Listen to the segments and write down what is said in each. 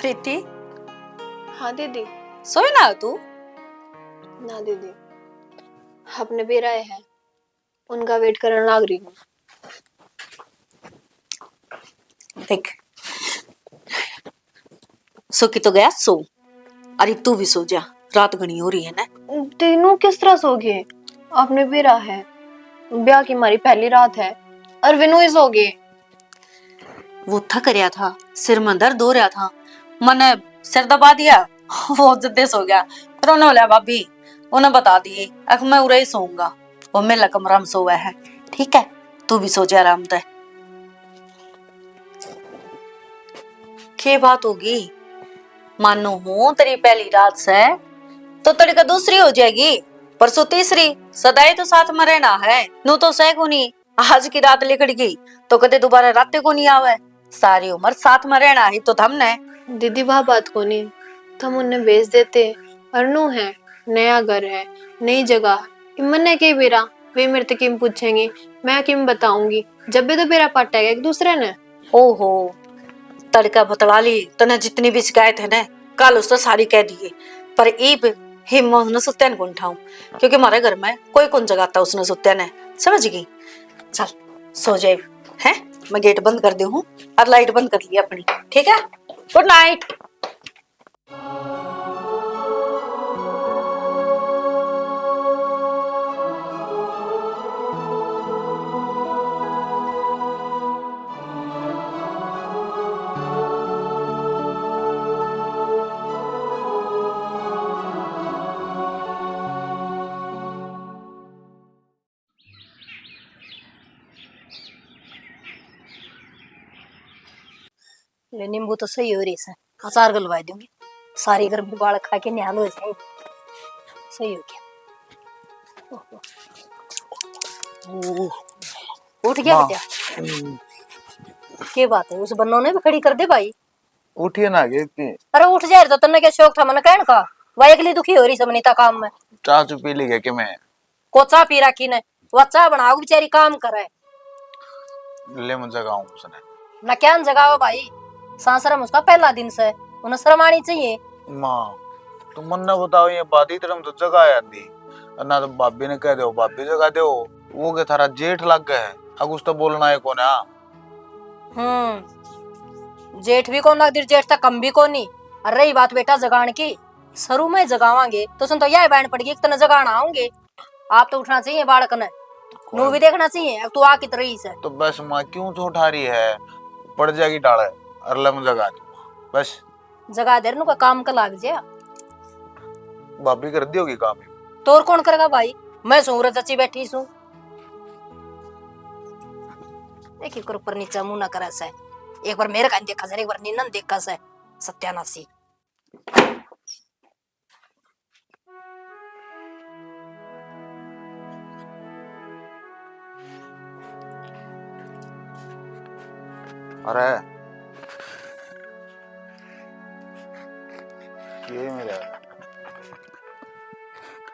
प्रीति, हाँ दीदी। सोई ना तू? ना दीदी, अपने बेर आए हैं, उनका वेट करने लाग रही हूँ। देख, सो की तो गया सो। अरे तू भी सो जा, रात घनी हो रही है ना। तीनों किस तरह सोगे? अपने बेरा है, ब्याह की हमारी पहली रात है, और विनू ही सोगे। वो थक रहा था, सिर में दर्द हो रहा था, मैंने सिर दबा दिया, वो जल्दी सो गया। फिर उन्होंने बोला भाभी, उन्हें बता दिए अब मैं उरे ही सोऊंगा, वो मेरा कमरा में सोया है। ठीक है, तू भी सो जा आराम से। क्या बात होगी? मानो हूं तेरी पहली रात से तो तेरी का दूसरी हो जाएगी, परसों तीसरी, सदाई तो साथ में रहना है। नू तो सह को नहीं, आज की रात लिखड़ गई तो कदे दोबारा रात को नहीं आवे। सारी उम्र साथ में रहना ही तो थमने। दीदी वह बात को नहीं, तुम उन्हें भेज देते, और नू है, नया घर है, नई जगह, इमने के बेरा वे मेरे तक किम पूछेंगे, मैं किम बताऊंगी, जब भी तो बेरा पटेगा एक दूसरे ने। ओहो, तड़का बतला ली तने जितनी भी शिकायत है ना, कल उसने सारी कह दिए। पर ईब हिम्मत ने सुत्या को उठाऊं, क्योंकि हमारे घर में कोई कौन जगाता उसने सुत्या ने, समझ गई? चल सो जाए, हैं? मैं गेट बंद कर दी हूँ और लाइट बंद कर ली अपनी। ठीक है, गुड नाइट। ले नींबू तो सही हो रही है, अचार गलवा दूंगी, सारी गर्म बाल खा के निहाल हो जाए। सही हो गया। उठ गया बेटा? क्या बात है, उस बन्नों ने भी खड़ी कर दे भाई। उठिए ना गे इतनी। अरे उठ जाए तो तन्ने क्या शौक था मन कहन का? वह अगली दुखी हो रही समनीता काम में। चाह चू पी ली गया कि मैं कोचा पी रखी ने, वो चाह बनाओ बेचारी काम करे। ले मुझे जगाऊं उसने। ना क्या जगाओ भाई, सांसरम उसका पहला दिन से, उन्हें शर्म आनी चाहिए। माँ तुम मन ना बताओ, ये बादी तरह तो जगाया दी, ना तो भाभी ने कह दो भाभी जगा दो, वो के थारा जेठ लग गए है, अब उस तो बोलना है कौन है? जेठ भी कौन लग, जेठ तक कम भी कौन नहीं। और रही बात बेटा जगान की, सरू में जगावांगे तो सुन तो यह बैंड पड़ेगी, एक तो जगाना आऊंगे। आप तो उठना चाहिए बालक ने, नू भी देखना चाहिए। अब तू आ कित रही से तो बस माँ क्यों तो उठा रही है, पड़ जाएगी डाले, अरला मुझे जगा दूंगा बस। जगा देर नु का काम का लाग जा। भाभी कर दी होगी काम। तो और कौन करेगा भाई, मैं सूरज चची बैठी सू। देखिए कर ऊपर नीचे मुंह ना करे से, एक बार मेरे का देखा से, एक बार नीनन देखा से, सत्यानाशी। अरे ये मेरा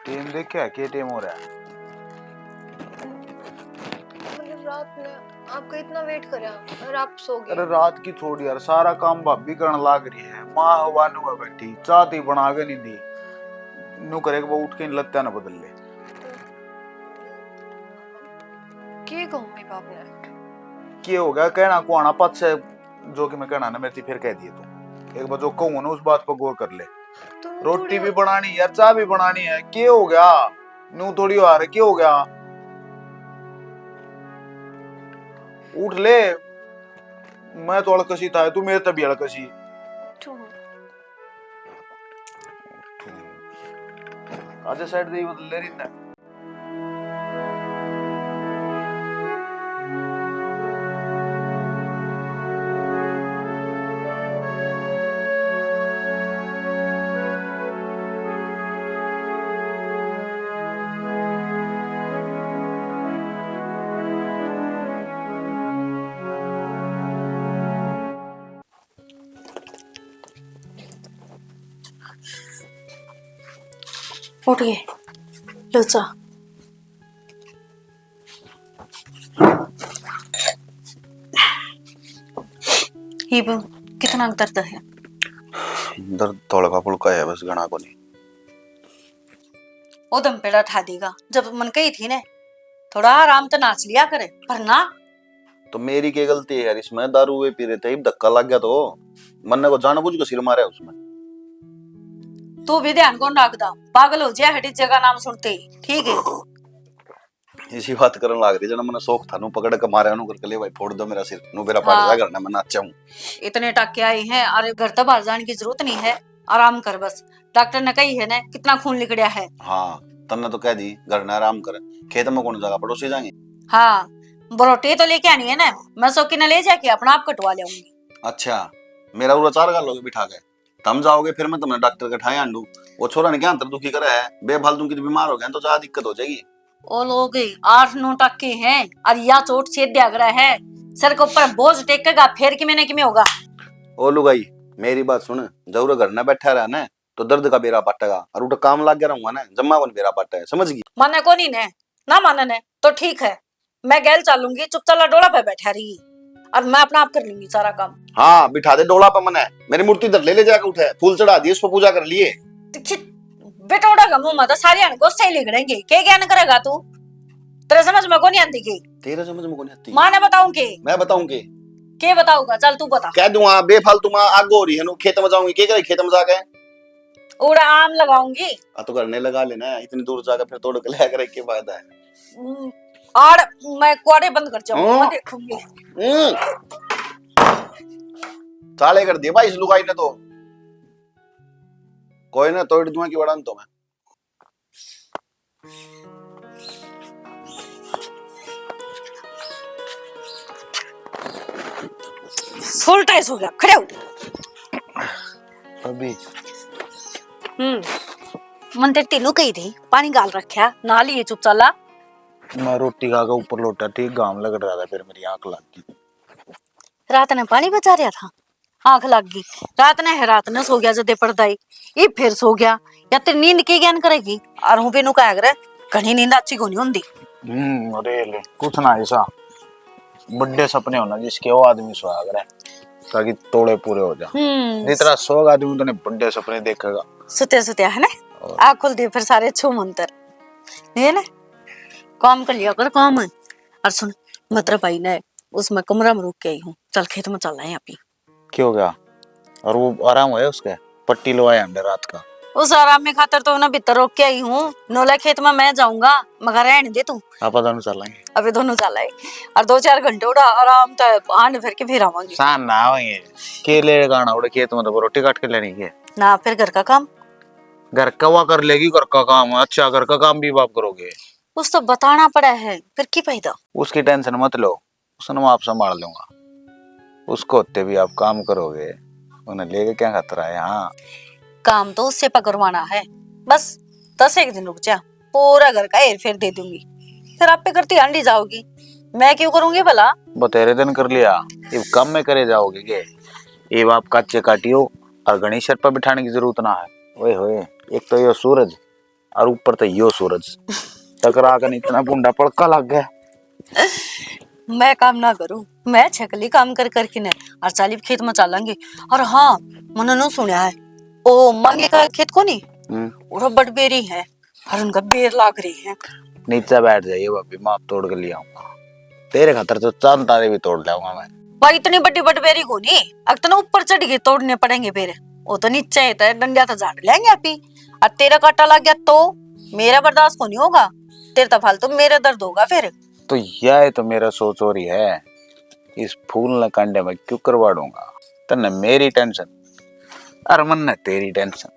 टीम देख क्या क्या टीम हो रहा है? रात में आपका इतना वेट करा और आप सो गए। अरे रात की छोड़ यार, सारा काम भाभी करने लाग रही है, माँ हवा नु है बैठी, चाहती बना के नहीं दी, नु करे वो उठ के लत्ता ना बदल ले। क्या कहूँगी बाप ने? क्या हो गया कहना को आना पद से, जो कि मैं कहना ना मेरी फिर कह दिए तू, एक बार जो कहूँ ना उस बात पर गौर कर ले। रोटी भी बनानी है, चाय भी बनानी है, क्या हो गया? नू थोड़ी आ रही, क्या हो गया? उठ ले, मैं तो अड़कसी था, तू मेरे तभी अड़कसी। आजा साइड दे बदल ले रही ना। उठ गए, लो चा। कितना दर्द है? दर्द थोड़ा फुल्का है बस, घना को नहीं। वो दम पेड़ा ठा देगा। जब मन कही थी ने थोड़ा आराम तो नाच लिया करे, पर ना। तो मेरी क्या गलती है यार इसमें? दारू वे पी रहे थे, धक्का लग गया तो मन्ने को जानबूझ के सिर मारा है उसमें। तू भी ध्यान कौन रखदा, पागल हो जाए हटी जगह नाम सुनते ही, ठीक है। इसी बात करने लग रही, जना मैंने शौक था नु पकड़ के मारे नु करके ले भाई फोड़ दो मेरा सिर, नु मेरा पाट जा करना मैं नाचा हूं। इतने टाके आए हैं, अरे घर तो बाहर जाने की जरूरत नहीं है, आराम कर बस। डॉक्टर ने कही है ना कितना खून निकलिया है। हाँ तन्ने तो कह दी घर ना आराम कर, खेत में कौन जाएगा, पड़ोसी जाएंगे। हाँ बरोटी तो लेके आनी है ना, मैं सौकी ने ले जाके अपना आप कटवा लाऊंगी। अच्छा मेरा उरा चार गाल लोगे बिठा के, तुम जाओगे फिर मैं तुम्हें डॉक्टर के ठाए आंडू। वो छोरा ने क्या अंतर दुखी करा है, बेफालतू की बीमार हो गया तो ज्यादा दिक्कत हो जाएगी। ओ लोग 8-9 टक्के हैं और या चोट छेद दिया गया है, सर के ऊपर बोझ टेकेगा फिर कि मैंने कि में होगा। ओ लुगाई मेरी बात सुन, जरूर घर में बैठा रहा ना तो दर्द का बेरा पाटेगा, और उठा काम लग गया रहूंगा ना जम्मा को बेरा पाटा है, समझ गई? माने को नहीं ने ना माने ने तो ठीक है, मैं गैल चलूंगी, चुपचाप डोला पे बैठा रही और मैं अपना आप कर लूंगी सारा काम। हाँ बिठा दे डोला पे, मने मेरी मूर्ति इधर ले जाके उठे, फूल चढ़ा दिए, उसको पूजा कर लिए। बेटोड़ा का मुंह मत सारी को सही लिखड़ेंगे, क्या ज्ञान करेगा तू? तेरे समझ में को नहीं आती की? तेरे समझ में को नहीं आती? मां ने बताऊं के? मैं बताऊं के? के बताऊंगा, चल तू बता। कह दूं बेफालतू मां आग हो रही है नु, खेत में जाऊंगी, के करे खेत में जाके उड़ा आम लगाऊंगी। तो करने लगा लेना, इतनी दूर जाकर फिर तोड़ के ले करे, के फायदा है? और मैं कुआरे बंद कर जाऊंगी, मैं देखूंगी। साले कर दिए भाई इस लुगाई ने तो, कोई ना तोड़ दूंगा की बड़ा तो मैं। सोल्टाइस हो गया, खड़े हो। अभी मन तेरे तीनों कही थी पानी गाल रखा ना लिए चुपचाप ला। मैं रोटी खा के ऊपर लौटा, ठीक गाम लग रहा था, फिर मेरी आंख लग गई। रात ने पानी बचा रहा था, आंख लग गई। रात ने सो गया जदे पड़दाई, ये फिर सो गया। या तेरी नींद की ज्ञान करेगी? और हूं बेनू कहा करे घनी नींद अच्छी को नहीं होंदी। अरे ले कुछ ना ऐसा बड़े सपने होना जिसके वो आदमी सोया करे ताकि तोड़े पूरे हो जा। जितना सोग आदमी तो बड़े सपने देखेगा। सुते सुते है ना, आँख खुल दी फिर सारे छू मंतर ये ना, काम कर लिया कर काम। और सुन मतलब भाई ने उसमें कमरा में रुक के आई हूँ, चल खेत में चल रहे हैं अभी। क्यों गया? और वो आराम हुआ उसका? पट्टी लवाया हमने रात का। उस आराम में खातर तो ना भीतर रोक के आई हूँ, नोला खेत में मैं जाऊंगा, मगर रहने दे तू। आप दोनों चलेंगे? अबे दोनों चलाए और 2-4 घंटे उड़ा आराम तो आने फिर के फिर आवांगे। शान ना आवेंगे केले गाना उड़े खेत में तो रोटी काट के लेनी है ना, फिर घर का काम घर का वा कर लेगी, घर का काम अच्छा, घर का काम भी बाप करोगे? उस तो बताना पड़ा है, फिर की फायदा? उसकी टेंशन मत लो, उसने आप संभाल लूंगा, उसको होते भी आप काम करोगे, उन्हें लेके क्या खतरा है? हाँ काम तो उससे पकड़वाना है, बस 10 दिन रुक जा, पूरा घर का हेर फेर दे दूंगी, फिर आप पे करती अंडी जाओगी, मैं क्यों करूंगी भला? बतेरे दिन कर लिया, ये कम में करे जाओगे के? ये आप कच्चे काटियो और गणेश पर बिठाने की जरूरत ना है। ओए होए, एक तो यो सूरज और ऊपर तो यो सूरज टकरा कर इतना बुंडा पड़का लग गया। मैं काम ना करूं, मैं छकली काम कर करके न और चाली खेत में चलेंगे। और हाँ मैंने न सुना है ओ मांगे का खेत को नहीं वो बटबेरी है और उनका बेर लाग रही है। नीचे बैठ जाइए भाभी, माप तोड़ के ले आऊंगा, तेरे खातर तो चांद तारे भी तोड़ लाऊंगा मैं। भाई इतनी बड़ी बटबेरी को नहीं, अब तो ना ऊपर चढ़ के तोड़ने पड़ेंगे फिर, वो तो नीचे है डंडिया तो झाड़ लेंगे आप ही। और तेरा काटा लग गया तो मेरा बर्दाश्त को नहीं होगा, तेरे तो फालतू मेरा दर्द होगा फिर। तो यह तो मेरा सोच हो रही है, इस फूल न कांडे में क्यों करवा दूंगा, तन्ने मेरी टेंशन और मन ने तेरी टेंशन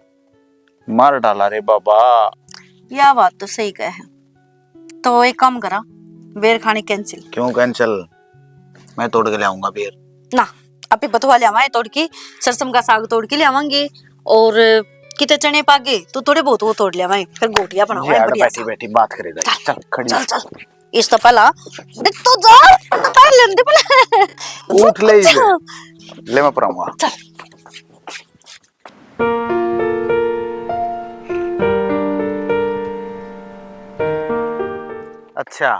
मार डाला रे बाबा। यह बात तो सही कहे है, तो एक काम करा, बेर खाने कैंसिल। क्यों कैंसिल? मैं तोड़ के ले आऊंगा बेर ना, अभी बथुआ ले आवाए तोड़ की, सरसम का साग तोड़ के ले आवांगे और किते चने पागे तो थोड़े बहुत वो तोड़ ले आवाए, फिर गोटियां बनावाए बढ़िया। बैठी बैठी बात करेगा, चल खड़ी चल चल इस तो पहला देख तो जा पहले ले पहले उठ ले ले मैं पराऊंगा। चल अच्छा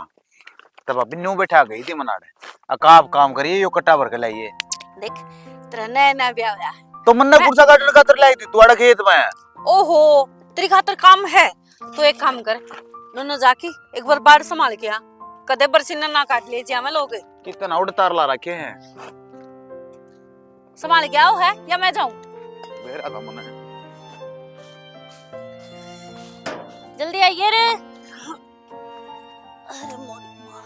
तब अभी न्यू बैठा गई थी मनाड़े, अकाब काम करिए यो कट्टा भर के लाइए। देख तेरा नया नया ब्याह होया, तो मन्ने कुर्सा काटने खातर लाई थी तुम्हारा खेत में। ओहो, तेरी खातर काम है तो एक काम कर, दोनों जाके एक बार बाढ़ संभाल के आ, कदे बरसीना ना काट ले जावे लोग। कितना उड़तार ला रखे हैं। संभाल के आओ है या मैं जाऊं? मेरा काम है। जल्दी आइए रे। अरे मोरी माँ।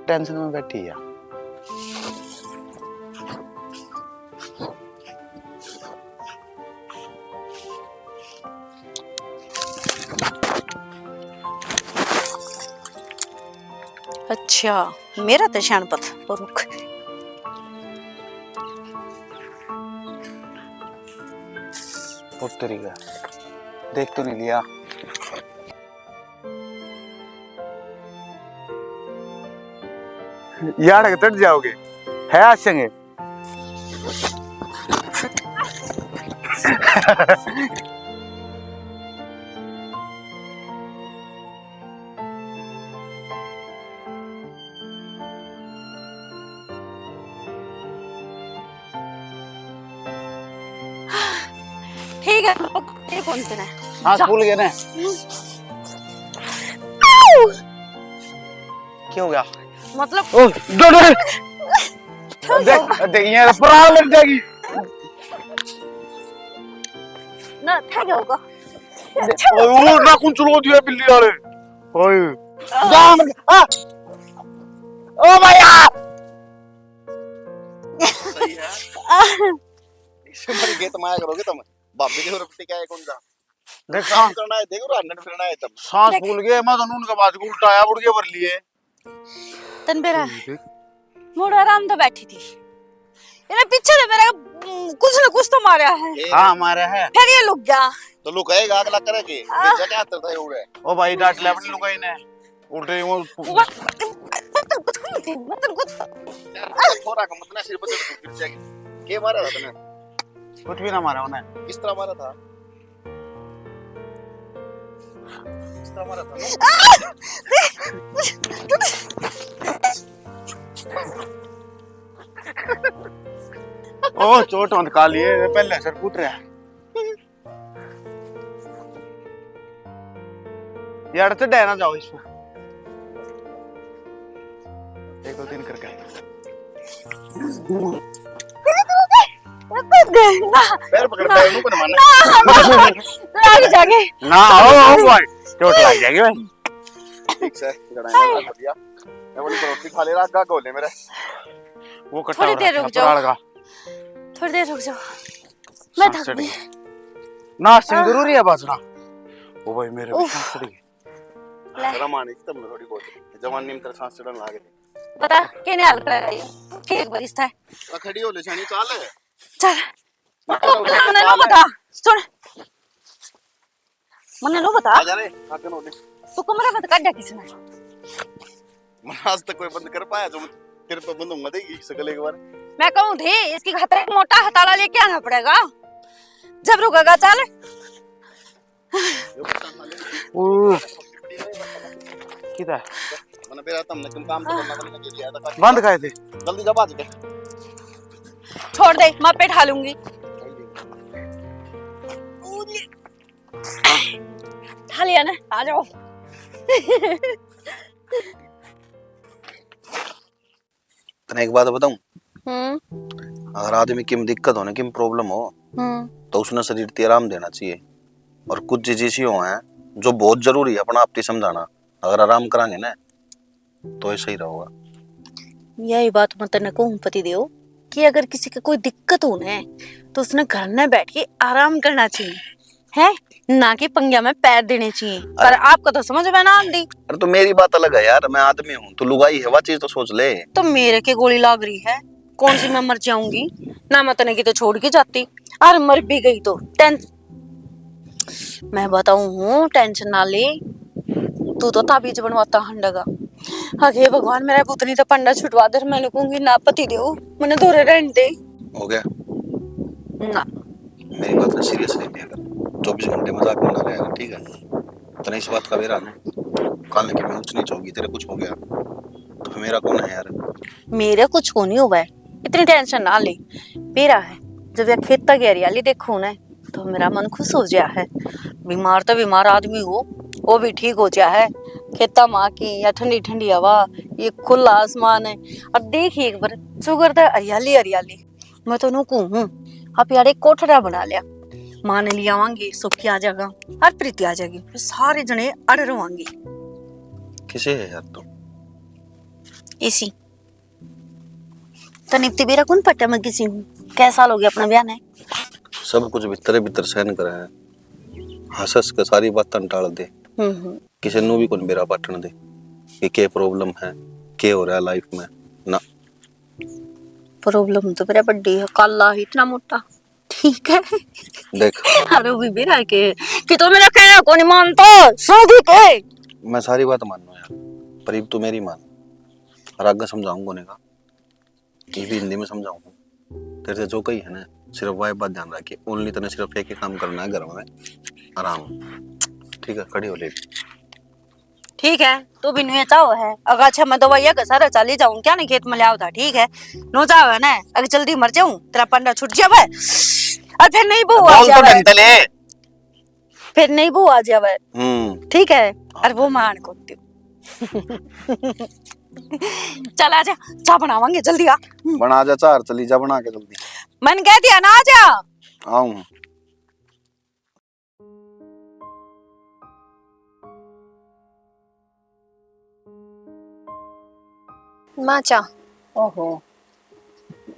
टेंशन में बैठी है। अच्छा, मेरा तो शानपत रुक। उत्तरी का देख तो नहीं लिया। यार तट जाओगे है आज संगे। ठीक है, ये कौन सा है? हाँ भूल गए ना। क्यों गया? मतलब ओ दो दो देख देख ये पराग लग जाएगी ना, था क्या होगा? ओ ना कौन चलो दिया बिल्ली वाले। ओए जाम आ ओ भैया सही है। इसे मर गए तुम आया करोगे तुम बाबी के रोटी क्या है कौन सा देख काम करना है देखो रन फिरना है तुम सांस भूल गए मैं तो उनका बात को उल्टाया बुड़ के भर लिए। तन बेरा मोड़ आराम तो बैठी थी, इन्हें पीछे से मेरा कुछ न कुछ तो मारा है। हाँ हमारा है। फिर ये लुक गया तो लुकाएगा अगला करेगी बेचा क्या करता है उड़े। ओ भाई डांट ले अपनी लुगाई ने उल्टे वो मतलब कुछ थोड़ा का मतलब सिर पर फिर जाएगी के मारा था तूने कुछ भी ना मारा उन्हें। किस तरह मारा था किस तरह मारा था ओ चोट मत खा लिए पहले सर कूट रहा है यार तो डैना जाओ इसमें एक दो दिन करके पैर पकड़ पैर मुंह को मारना लग जागे ना ओ भाई चोट लग जाएगी भाई। ठीक से लड़ाई लगा दिया मैं बोली रोटी खा ले रहा आगा गोले मेरे वो कटा थोड़ी देर रुक जाओ, थोड़ी देर रुक जाओ, मैं थक गई। ना जरूरी है बसना। ओ भाई मेरे भी सांस चढ़ गई। शर्म आनी थी तुमने थोड़ी बहुत जवानी में तेरे सांस चढ़ने लगे पता केने हाल कर रही है ठीक बरिस्ता है खड़ी हो ले छानी चाल है चल मने नो बता सुन मने नो बता आ जा रे आके नो ले तू कमरा बंद कर दे किसने मैं आज तक कोई बंद कर पाया जो तेरे पे बंद होगा देगी सकल एक बार मैं कहूं थी इसकी खातिर एक मोटा हथौड़ा लेके आना पड़ेगा जब रुकेगा चल ओ किधर मैंने बेरा तुमने तुम काम तो करना था के लिया था बंद खाए थे जल्दी जा बाज के छोड़ दे मैं पे ढा लूंगी ढा लिया ना आ जाओ तने एक बात बताऊं अगर आदमी की दिक्कत हो ना की प्रॉब्लम हो तो उसने शरीर को आराम देना चाहिए और कुछ चीजें ऐसी हो हैं जो बहुत जरूरी है अपना आप समझाना अगर आराम करांगे ना तो ऐसा ही रहेगा। यही बात मैं तेने कहूं पति देव कि अगर किसी का कोई दिक्कत हो ना तो उसने घर में बैठ के आराम करना चाहिए है ना कि पंग्या में पैर देने चाहिए। पर आपका तो समझ में ना आंदी। अरे तो मेरी बात अलग है यार मैं आदमी हूँ तो लुगाई है वह चीज तो सोच ले। तो मेरे के गोली लाग रही है कौन सी मैं मर जाऊंगी ना मैं तने की तो छोड़ के जाती और मर भी गई तो मैं बताऊं हूँ टेंशन ना ले तू तो ताबीज बनवाता हंडगा आगे भगवान मेरा पुतनी तो पंडा छुटवा दे मैंने कहूंगी ना पति देव मैंने धोरे रहने दे हो गया ना मेरी बात सीरियस नहीं लिया कर 24 घंटे मजाक में ना रहेगा ठीक है पता नहीं इस बात का बेरा ना, कल की मैं ऊंच नीच होगी, तेरे कुछ हो गया तो मेरा कौन है यार। मेरे कुछ को नहीं हुआ है, इतनी टेंशन ना ले। मेरा है जब यह खेत की हरियाली देखूं ना तो मेरा मन खुश हो गया है। बीमार तो बीमार आदमी हो वो भी ठीक हो गया है। खेता माँ की या ठंडी ठंडी हवा, ये खुला आसमान है। और देखिए एक बार चुगर तो हरियाली हरियाली। मैं तो नुकू हूँ अब यार एक कोठरा बना लिया। माँ ने लिया आवांगी, सुखी आ जाएगा और प्रीति आ जाएगी, फिर सारे जने अड़ रवांगे। किसे है यार तू? इसी तनिक मेरा कौन पट्टा मैं किसी हूँ। कैसा हो गया अपना बयान है? सब कुछ भीतर भीतर सहन करे है, हंस हंस के सारी बातें टाल दे। किसी नु भी कोई मेरा पटन दे कि क्या प्रॉब्लम है, क्या हो रहा है लाइफ में ना। प्रॉब्लम तो मेरा बड्डी है, काला ही इतना मोटा ठीक है। देख अरे वो भी मेरा के कि तो मेरा कहना कौन मानता शादी के। मैं सारी बात मानू यार, पर अब तू मेरी मान और आगे समझाऊंगा ने का, ये भी हिंदी में समझाऊंगा। तेरे से जो कही है ना सिर्फ वह बात ध्यान रखिए, ओनली तने सिर्फ एक ही काम करना है घर में आराम। ठीक है, खड़ी हो ले। ठीक है तू भी नुए चाहो है अगर अच्छा मैं दवाइया का सारा चली जाऊं क्या नहीं खेत में ले था। ठीक है नो चाहो है ना अगर जल्दी मर जाऊं तेरा पंडा छूट जावे और फिर नहीं बहू आ जावे, फिर नहीं बहू आ जावे। ठीक है और वो मान को चल आजा चाय बनावांगे जल्दी आ। बना जा चार, चली जा बना के जल्दी। मन कह दिया ना आजा। आऊं। माँ चा। ओहो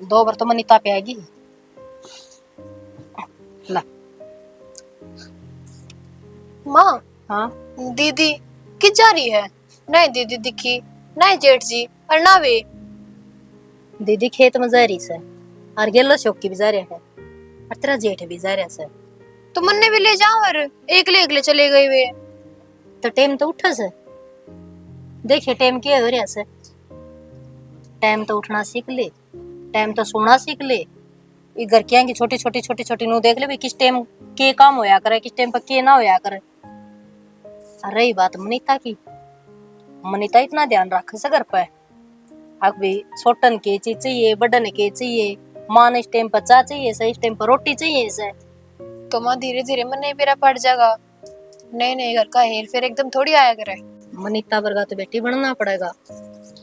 2 बार तो मनीता पे आएगी ला। माँ हाँ दीदी किस जा रही है? नहीं दीदी दिखी, नहीं जेठ जी और ना वे। दीदी खेत में जा रही से और गेलो शौक की भी जा रहा है और तेरा जेठ भी जा रहा से। तो मन्ने भी ले जाओ और एकले चले गए वे। तो टाइम तो उठा से देखिए टाइम क्या हो रहा से। टाइम तो उठना सीख ले, टाइम तो सोना सीख ले। ये घर की छोटी छोटी नु देख ले भी किस टाइम के काम होया करे, किस टाइम पर के ना होया करे। और रही बात मनीता की, मनीता इतना ध्यान रखे से घर पे अब भी छोटन के चीज चाहिए, बड़न के चाहिए, माँ ने इस टाइम पर चा चाहिए से, इस टाइम पर रोटी चाहिए से। तो माँ धीरे धीरे मन्ने मेरा पड़ जाएगा। नए घर का हेर फेर एकदम थोड़ी आया करे। मनीता वर्गा तो बेटी बनना पड़ेगा,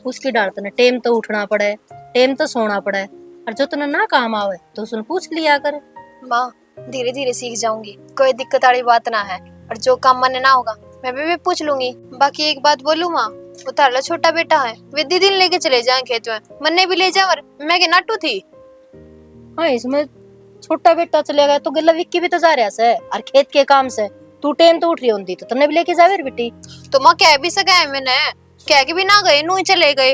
उसकी डांट ने टाइम तो उठना पड़े, टाइम तो सोना पड़े और जो तने ना काम आवे तो उसने पूछ लिया कर। माँ धीरे धीरे सीख जाऊंगी, कोई दिक्कत वाली बात ना है। और जो काम मन ना होगा मैं भी पूछ लूंगी। बाकी एक बात बोलूं माँ, वो तारला छोटा बेटा है, वे दीदी लेके चले जाए खेत में, मन्ने भी ले जाए। और मैं के नाटू थी। हाँ इसमें छोटा बेटा चले गया तो गला विक्की भी तो जा रहा से और खेत के काम से। तू टाइम तो उठ रही होती तो तने भी लेके जावे बेटी। तो माँ कह भी सका है मैंने, कह के भी ना गए, नू ही चले गए।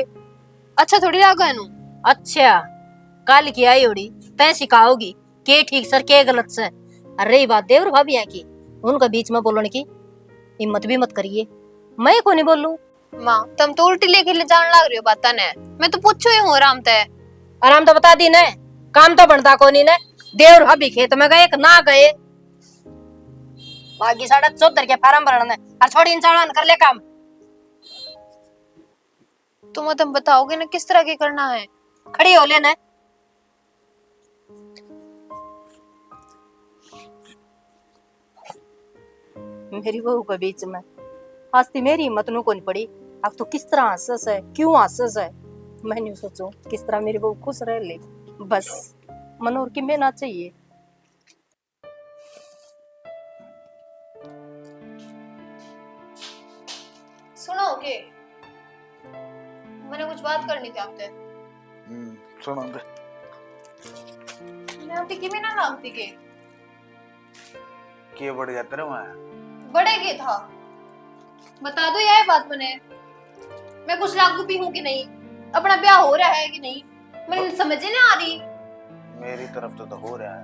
अच्छा थोड़ी लगा है नू। अच्छा कल की आई होड़ी तय सिखाओगी के ठीक सर के गलत से। अरे रही बात देवर भाभी है की उनका बीच में बोलने की हिम्मत भी मत करिए, मैं को नहीं बोलूं। माँ तुम तो उल्टी लेके ले जान लग रही हो बात ने। मैं तो पूछो ही हूँ आराम तय। आराम तो बता दी ने, काम तो बनता को नहीं ने। देवर भाभी खेत में गए ना गए, बाकी साढ़े 74 के फार्म भरने और छोड़ी इंसान कर ले काम। तुम बताओगे ना किस तरह के करना है। खड़ी हो लेना। मेरी बहू के बीच में हंसती मेरी हिम्मत नु कौन पड़ी। अब तो किस तरह हंसस है, क्यों हंसस है। मैं नहीं सोचूं किस तरह मेरी बहू खुश रह ले, बस मनोर की में ना चाहिए। सुनो के मैंने कुछ बात करनी थी आपसे। सुनो दे। मैं आपकी किमी ना नाम थी के बढ़ जाते रे मैं बड़े के था। बता दो यह बात मैं कुछ लागू भी हूँ कि नहीं, अपना ब्याह हो रहा है कि नहीं, मुझे समझ ही नहीं आ रही। मेरी तरफ तो हो रहा है,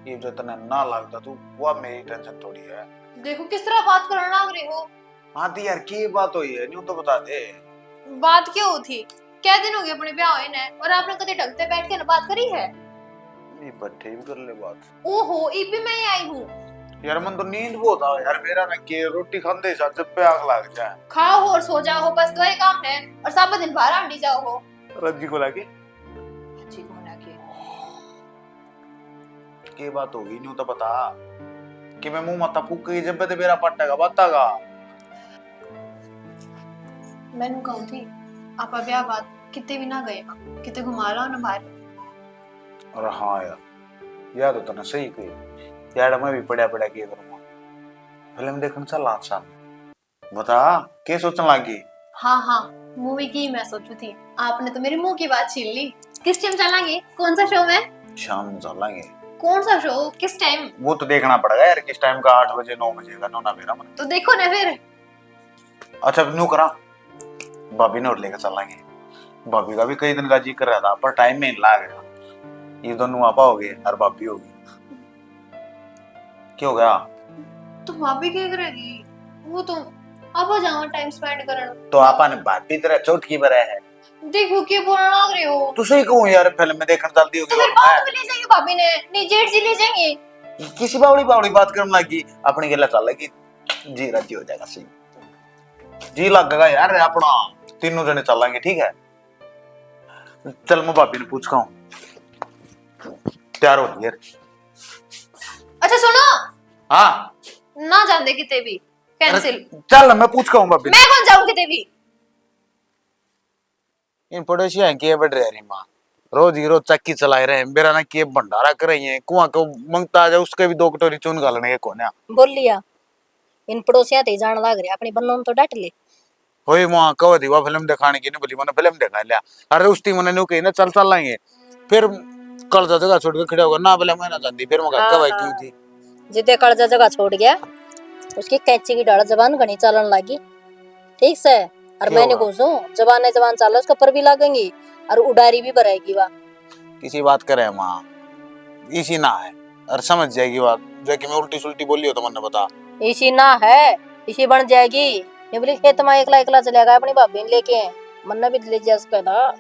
ये जो तना ना लगता तू वो मेरी टेंशन थोड़ी है। देखो किस तरह बात करना लग रही हो। हाँ दी यार की बात हुई है न्यू तो बता दे। बात क्यों थी, क्या दिन हो गए अपने ब्याह हुए ने और आपने कभी ढंग से बैठ के ना बात करी है। नहीं बट्ठे भी कर ले बात। ओहो इब भी मैं आई हूँ। यार मन तो नींद बहुत आ यार मेरा ना के रोटी खाते साथ जब पे आग लग जाए। खाओ और सो जाओ, बस दो ही काम है, और सब दिन बाहर आंटी जाओ हो। रज्जी को लाके जी को लाके के बात होगी न्यू तो बता कि मैं मुंह मत फूक के जब पे मेरा पट्टेगा बतागा। मैंने कहूँ थी आप ब्याह बात कितने भी ना गए, कितने घुमा लो ना बाहर। और हाँ यार तो तने सही कही यार, मैं भी पढ़ा किया करूंगा, फिल्म देखने चला अच्छा। बता क्या सोचने लगी? हाँ मूवी की मैं सोचू थी, आपने तो मेरे मुंह की बात छीन ली। किस टाइम चलेंगे, कौन सा शो में? शाम में चलेंगे। कौन सा शो, किस टाइम? वो तो देखना पड़ेगा यार किस टाइम का, 8 बजे 9 बजे का, ना मेरा मन। तो देखो ना फिर। अच्छा न्यू करा भाभी ने और लेकर चलेंगे, भाभी का भी कई दिन का जी कर रहा था पर टाइम में ला गया, ये दोनों आपा हो गए और भाभी होगी। क्या हो गया? तो भाभी क्या करेगी, वो तो आप जाओ टाइम स्पेंड करन। तो आपा ने भाभी तरह चोट की बरे है। देखो क्या बोलने लग रहे हो। तो सही कहूं यार, फिल्म में देखने चलती होगी तो फिर बाहर भी ले जाएंगे भाभी ने, नहीं जेठ जी ले जाएंगे। किसी बावड़ी बावड़ी बात करने लगी, अपनी गला चल लगी जी राजी हो जाएगा सही जी लगेगा यार अपना, तीनों जने चलेंगे ठीक है। चल मैं भाभी ने पूछ हूं तैयार हो यार। अच्छा सुनो, हाँ ना जाने किते भी कैंसिल। चल मैं पूछ हूं भाभी मैं कौन जाऊं किते भी। इन पड़ोसी हैं के बढ़ रही माँ, रोज ही रोज चक्की चला रहे हैं, मेरा ना के भंडारा कर रही है, कुआं को मंगता आ जाए उसके भी 2 कटोरी चून गालने के कोने बोल लिया इन पड़ोसिया ते जान लाग रहे अपनी बन्नों तो डट ले। होई मां कव दीवा फिल्म दिखाने की नहीं बोली, मैंने फिल्म दिखा लिया। अरे उस टीम ने न्यू कही ना चल चल लेंगे, फिर कल जगह छोड़ के खड़े होगा ना बोले मैं ना जानती, फिर मैं कहा कव क्यों थी जिद्दे कल जगह छोड़ गया उसकी कैंची की डाल जबान घनी चलन लगी ठीक से, और मैंने घुसू जबान चल उसके पर भी लगेंगी और उडारी भी भरेगी वाह। किसी बात करे माँ इसी ना है और समझ जाएगी बात, जो कि मैं उल्टी सुल्टी बोली हो तो मैंने बता इसी ना है इसी बन जाएगी। ये बोली खेत में एकला एकला चलेगा अपनी भाभी ने लेके, मन्ना भी ले जा उसका था।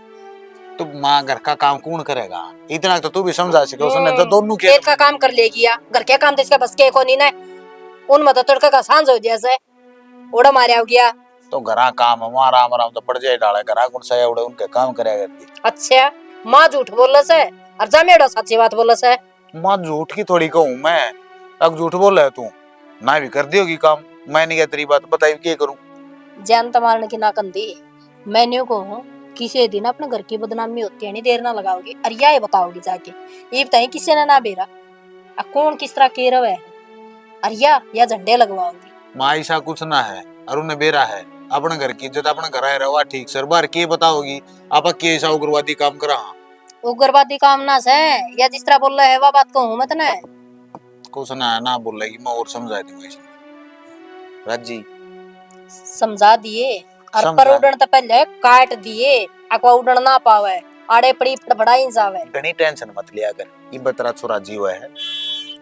तो माँ घर का काम कौन करेगा, इतना तो तू भी समझा सके उसने तो दोनों खेत का काम कर लेगी या घर के काम तो इसका बस के कोनी ना, उन मत तड़का का सांझ हो जैसे ओड़ा मारे गया तो घरा काम हमारा आराम तो पड़ जाए डाले घरा कौन सा उड़े उनके काम करे करती। अच्छा माँ झूठ बोल से और जमेड़ो सच्ची बात बोल से। माँ झूठ की थोड़ी कहूँ मैं, अब झूठ बोल रहा तू ना भी कर दी होगी काम, मैं नहीं क्या तेरी बात बताई क्या करूँ। जान मारने की ना कंदी मैंने को किसी दिन अपने घर की बदनामी होती है नहीं देर ना लगाओगी और ये बताओगी जाके, ये बताइए किसी ने ना बेरा कौन किस तरह के रवे और या झंडे लगवाओगी। माँ ऐसा कुछ ना है और उन्हें बेरा है अपने घर की इज्जत अपने घर आए रवा ठीक सर बार के बताओगी आप के ऐसा उग्रवादी काम करा। उग्रवादी काम ना से या जिस तरह बोल रहे है वह बात कहूँ मत ना कुछ ना बोल रही मैं और समझा दूंगा राजी समझा दिए और पर उड़न तो पहले काट दिए अकवा उड़न ना पावे आड़े पड़ी फड़फड़ाई जावे। घनी टेंशन मत लिया कर, ये बतरा छोरा जीव है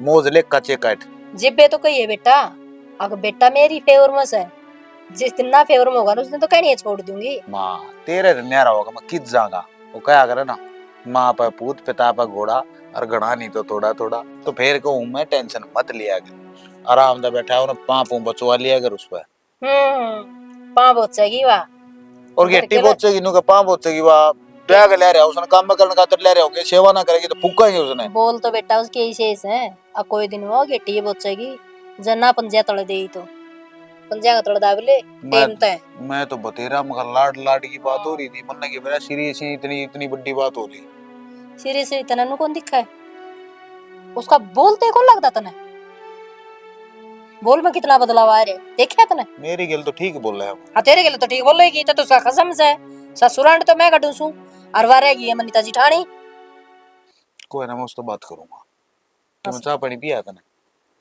मोज ले कच्चे काट जिब्बे तो कही है बेटा, अगर बेटा मेरी फेवर में से जिस दिन ना फेवर में होगा उस दिन तो कहनी है छोड़ दूंगी। माँ तेरे न्यारा होगा मैं किस जाऊंगा वो क्या करे ना, माँ पर पूत पिता पर घोड़ा और गणा नहीं तो थोड़ा थोड़ा, तो फिर कहूँ मैं टेंशन मत लिया कर, आराम से बैठा उन्हें पाँव बचवा लिया कर उस पर। पाँव बोचेगी वाह और गेटी बोचेगी नु का पाँव बोचेगी वाह, बैग ले रहा उसने काम करने खातिर ले रहे होंगे, सेवा ना करेगी तो फूका ही उसने। बोल तो बेटा उसके ऐसे है अब कोई दिन वो गेटी बोचेगी जना पंजा तड़ दे तो पंजा का तड़ दाबले टेम तय। मैं तो बतेरा मगर लाड लाड की बात हो रही थी, मन की मेरा सीरियस इतनी इतनी बड़ी बात हो रही। सीरियस इतना नु कौन दिखा है उसका, बोलते कौन लगता तने, बोल में कितना बदलाव आ रहा देखा तने। मेरी गल तो ठीक बोल रहा है। हाँ तेरे गल तो ठीक बोल रही तो उसका कसम से ससुराल तो मैं कटू सू और वह रहेगी मनीता जिठानी। कोई ना मैं उससे बात करूंगा। तुम चाय पानी पिया तने?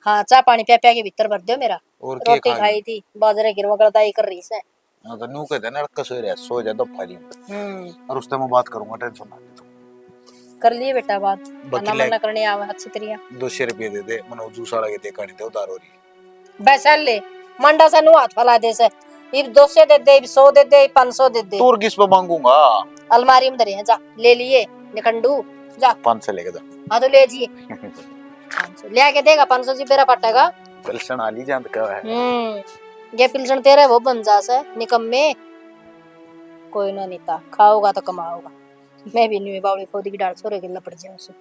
हाँ चाय पानी पिया पिया के भीतर भर दियो मेरा, और रोटी खाई थी बाजरे गिरवा करदाई कर रही से। हां तो नु कहते ना रख सो जा तो फाली और उससे मैं बात करूंगा, टेंशन ना ले। कर लिए बेटा बात, ना मना करने आवे अच्छी तरिया। 200 रुपए दे दे मनो जूस वाला के दे कानी दे उधार हो रही। बैसल ले मंडा से नु हाथ फैला दे से, इब 200 दे दे, 100 दे दे, 500 दे दे। तू किस पे मांगूंगा? अलमारी में धरे हैं जा ले लिए निकंडू जा 500 लेके जा। हाँ तो ले जिए 500 ले आके देगा, 500 जी तेरा पटेगा। पिलसन आली जान का है। ये पिलसन तेरा वो बन जा से निकम्मे। कोई ना नीता, खाओगा तो कमाओगा। मैं भी नहीं बावड़ी खोदी की डाल छोरे के लपड़ जाऊं सु।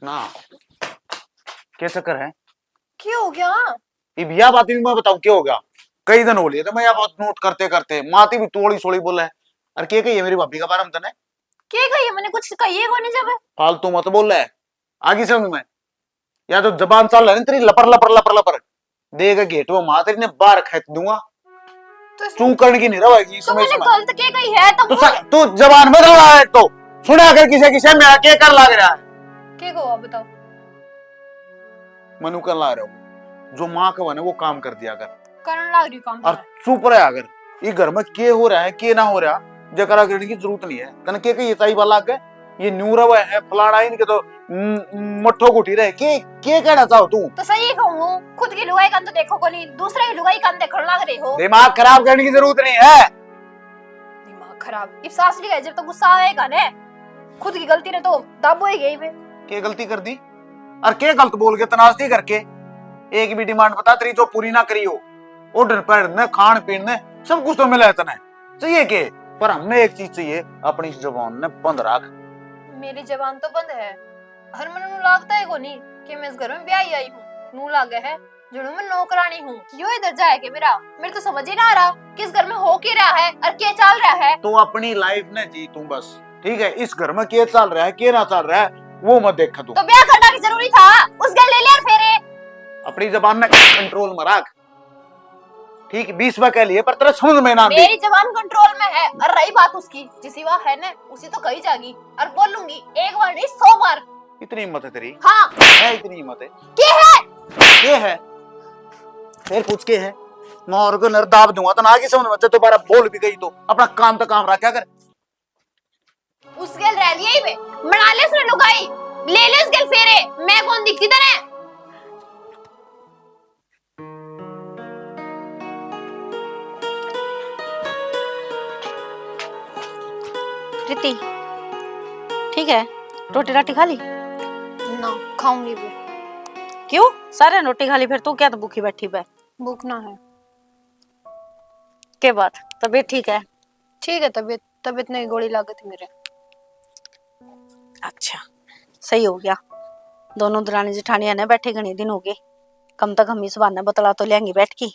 ना क्या चक्कर है? क्या हो गया? ये भैया बात भी मैं बताऊं क्या हो गया। कई दिन हो लिए तो मैं यह बात नोट करते करते माती भी थोड़ी थोड़ी बोला है। अरे क्या कही है मेरी भाभी का बारे में तने? क्या कही है मैंने? कुछ कही है कोनी जब। फालतू मत बोल रहा है आगे समझ में। या तो जबान चल रहा है तेरी लपर लपर लपर लपर देगा गेट वो माँ तेरी ने बाहर खेत दूंगा। तू करने की नहीं रहेगी तो मैंने गलत क्या कही है? तू जबान बदल रहा है तो सुना कर किसी किसी में क्या कर लग रहा है। क्या कहो बताओ। मनु कर ला रहे हो जो माँ का बने वो काम कर दिया कर। करने लग रही काम। और चुप रहे अगर ये घर में के हो रहा है के ना हो रहा जकरा करने की जरूरत नहीं है। तने के ये ताई वाला के ये न्यूरव है फलाना इनके तो मट्ठो गुटी रहे के कहना चाहो तू? तो सही कहूं, खुद की लुगाई कान तो देखो को नहीं, दूसरे की लुगाई कान देखने लग रहे हो। दिमाग खराब करने की जरूरत नहीं है। दिमाग खराब इस सासरी का जब तो गुस्सा आएगा ने खुद की गलती ने तो दाबो ही गई वे। के गलती कर दी और के गलत बोल के तनाजती करके एक भी डिमांड बता तेरी जो पूरी ना करी हो। ओढ़न पहनने खान पीने सब कुछ तो मिला है तने चाहिए के पर हमें एक चीज चाहिए अपनी जबान ने बंद रख। मेरी जबान तो बंद है। हर मन नु लागता है को नहीं कि मैं इस घर में ब्याही आई हूँ। नू लागे है जुड़ू मैं नौकरानी हूँ। यो इधर जाए के मेरे तो समझ ही ना आ रहा किस घर में हो के रहा है और क्या चल रहा है। तो अपनी लाइफ ने जी तू बस ठीक है। इस घर में क्या चल रहा है क्या ना चल रहा है वो मत देखा तू। तो ब्याह करना की जरूरी था उस घर ले लिया फेरे। अपनी जबान में कंट्रोल में रख ठीक 20 बार कह लिए पर तेरा समझ में ना। मेरी जबान कंट्रोल में है और रही बात उसकी जिसी वहाँ है ना उसी तो कही जाएगी और बोलूंगी एक बार नहीं 100 बार। इतनी हिम्मत है तेरी? हाँ है इतनी हिम्मत है? क्या है फिर पूछ के है मैं और को नरदाब दूंगा तो ना की समझ में दोबारा बोल भी गई तो अपना काम तो काम रखा कर। उस गेल रह लिया ही वे बना ले उसने लुगाई ले ले उस गेल फेरे। मैं कौन दिखती तने? प्रीति ठीक है रोटी राटी खा ली? ना खाऊंगी भी। क्यों सारे रोटी खा ली फिर तू क्या तो भूखी बैठी है? भूख ना है। के बात तबीयत ठीक है? ठीक है तबीयत नहीं गोली लागत है मेरे। अच्छा सही हो गया। दोनों दरानी जेठानियां ने बैठे घने दिन हो गए कम तक हम इस बहाने बतला तो लेंगे बैठ की।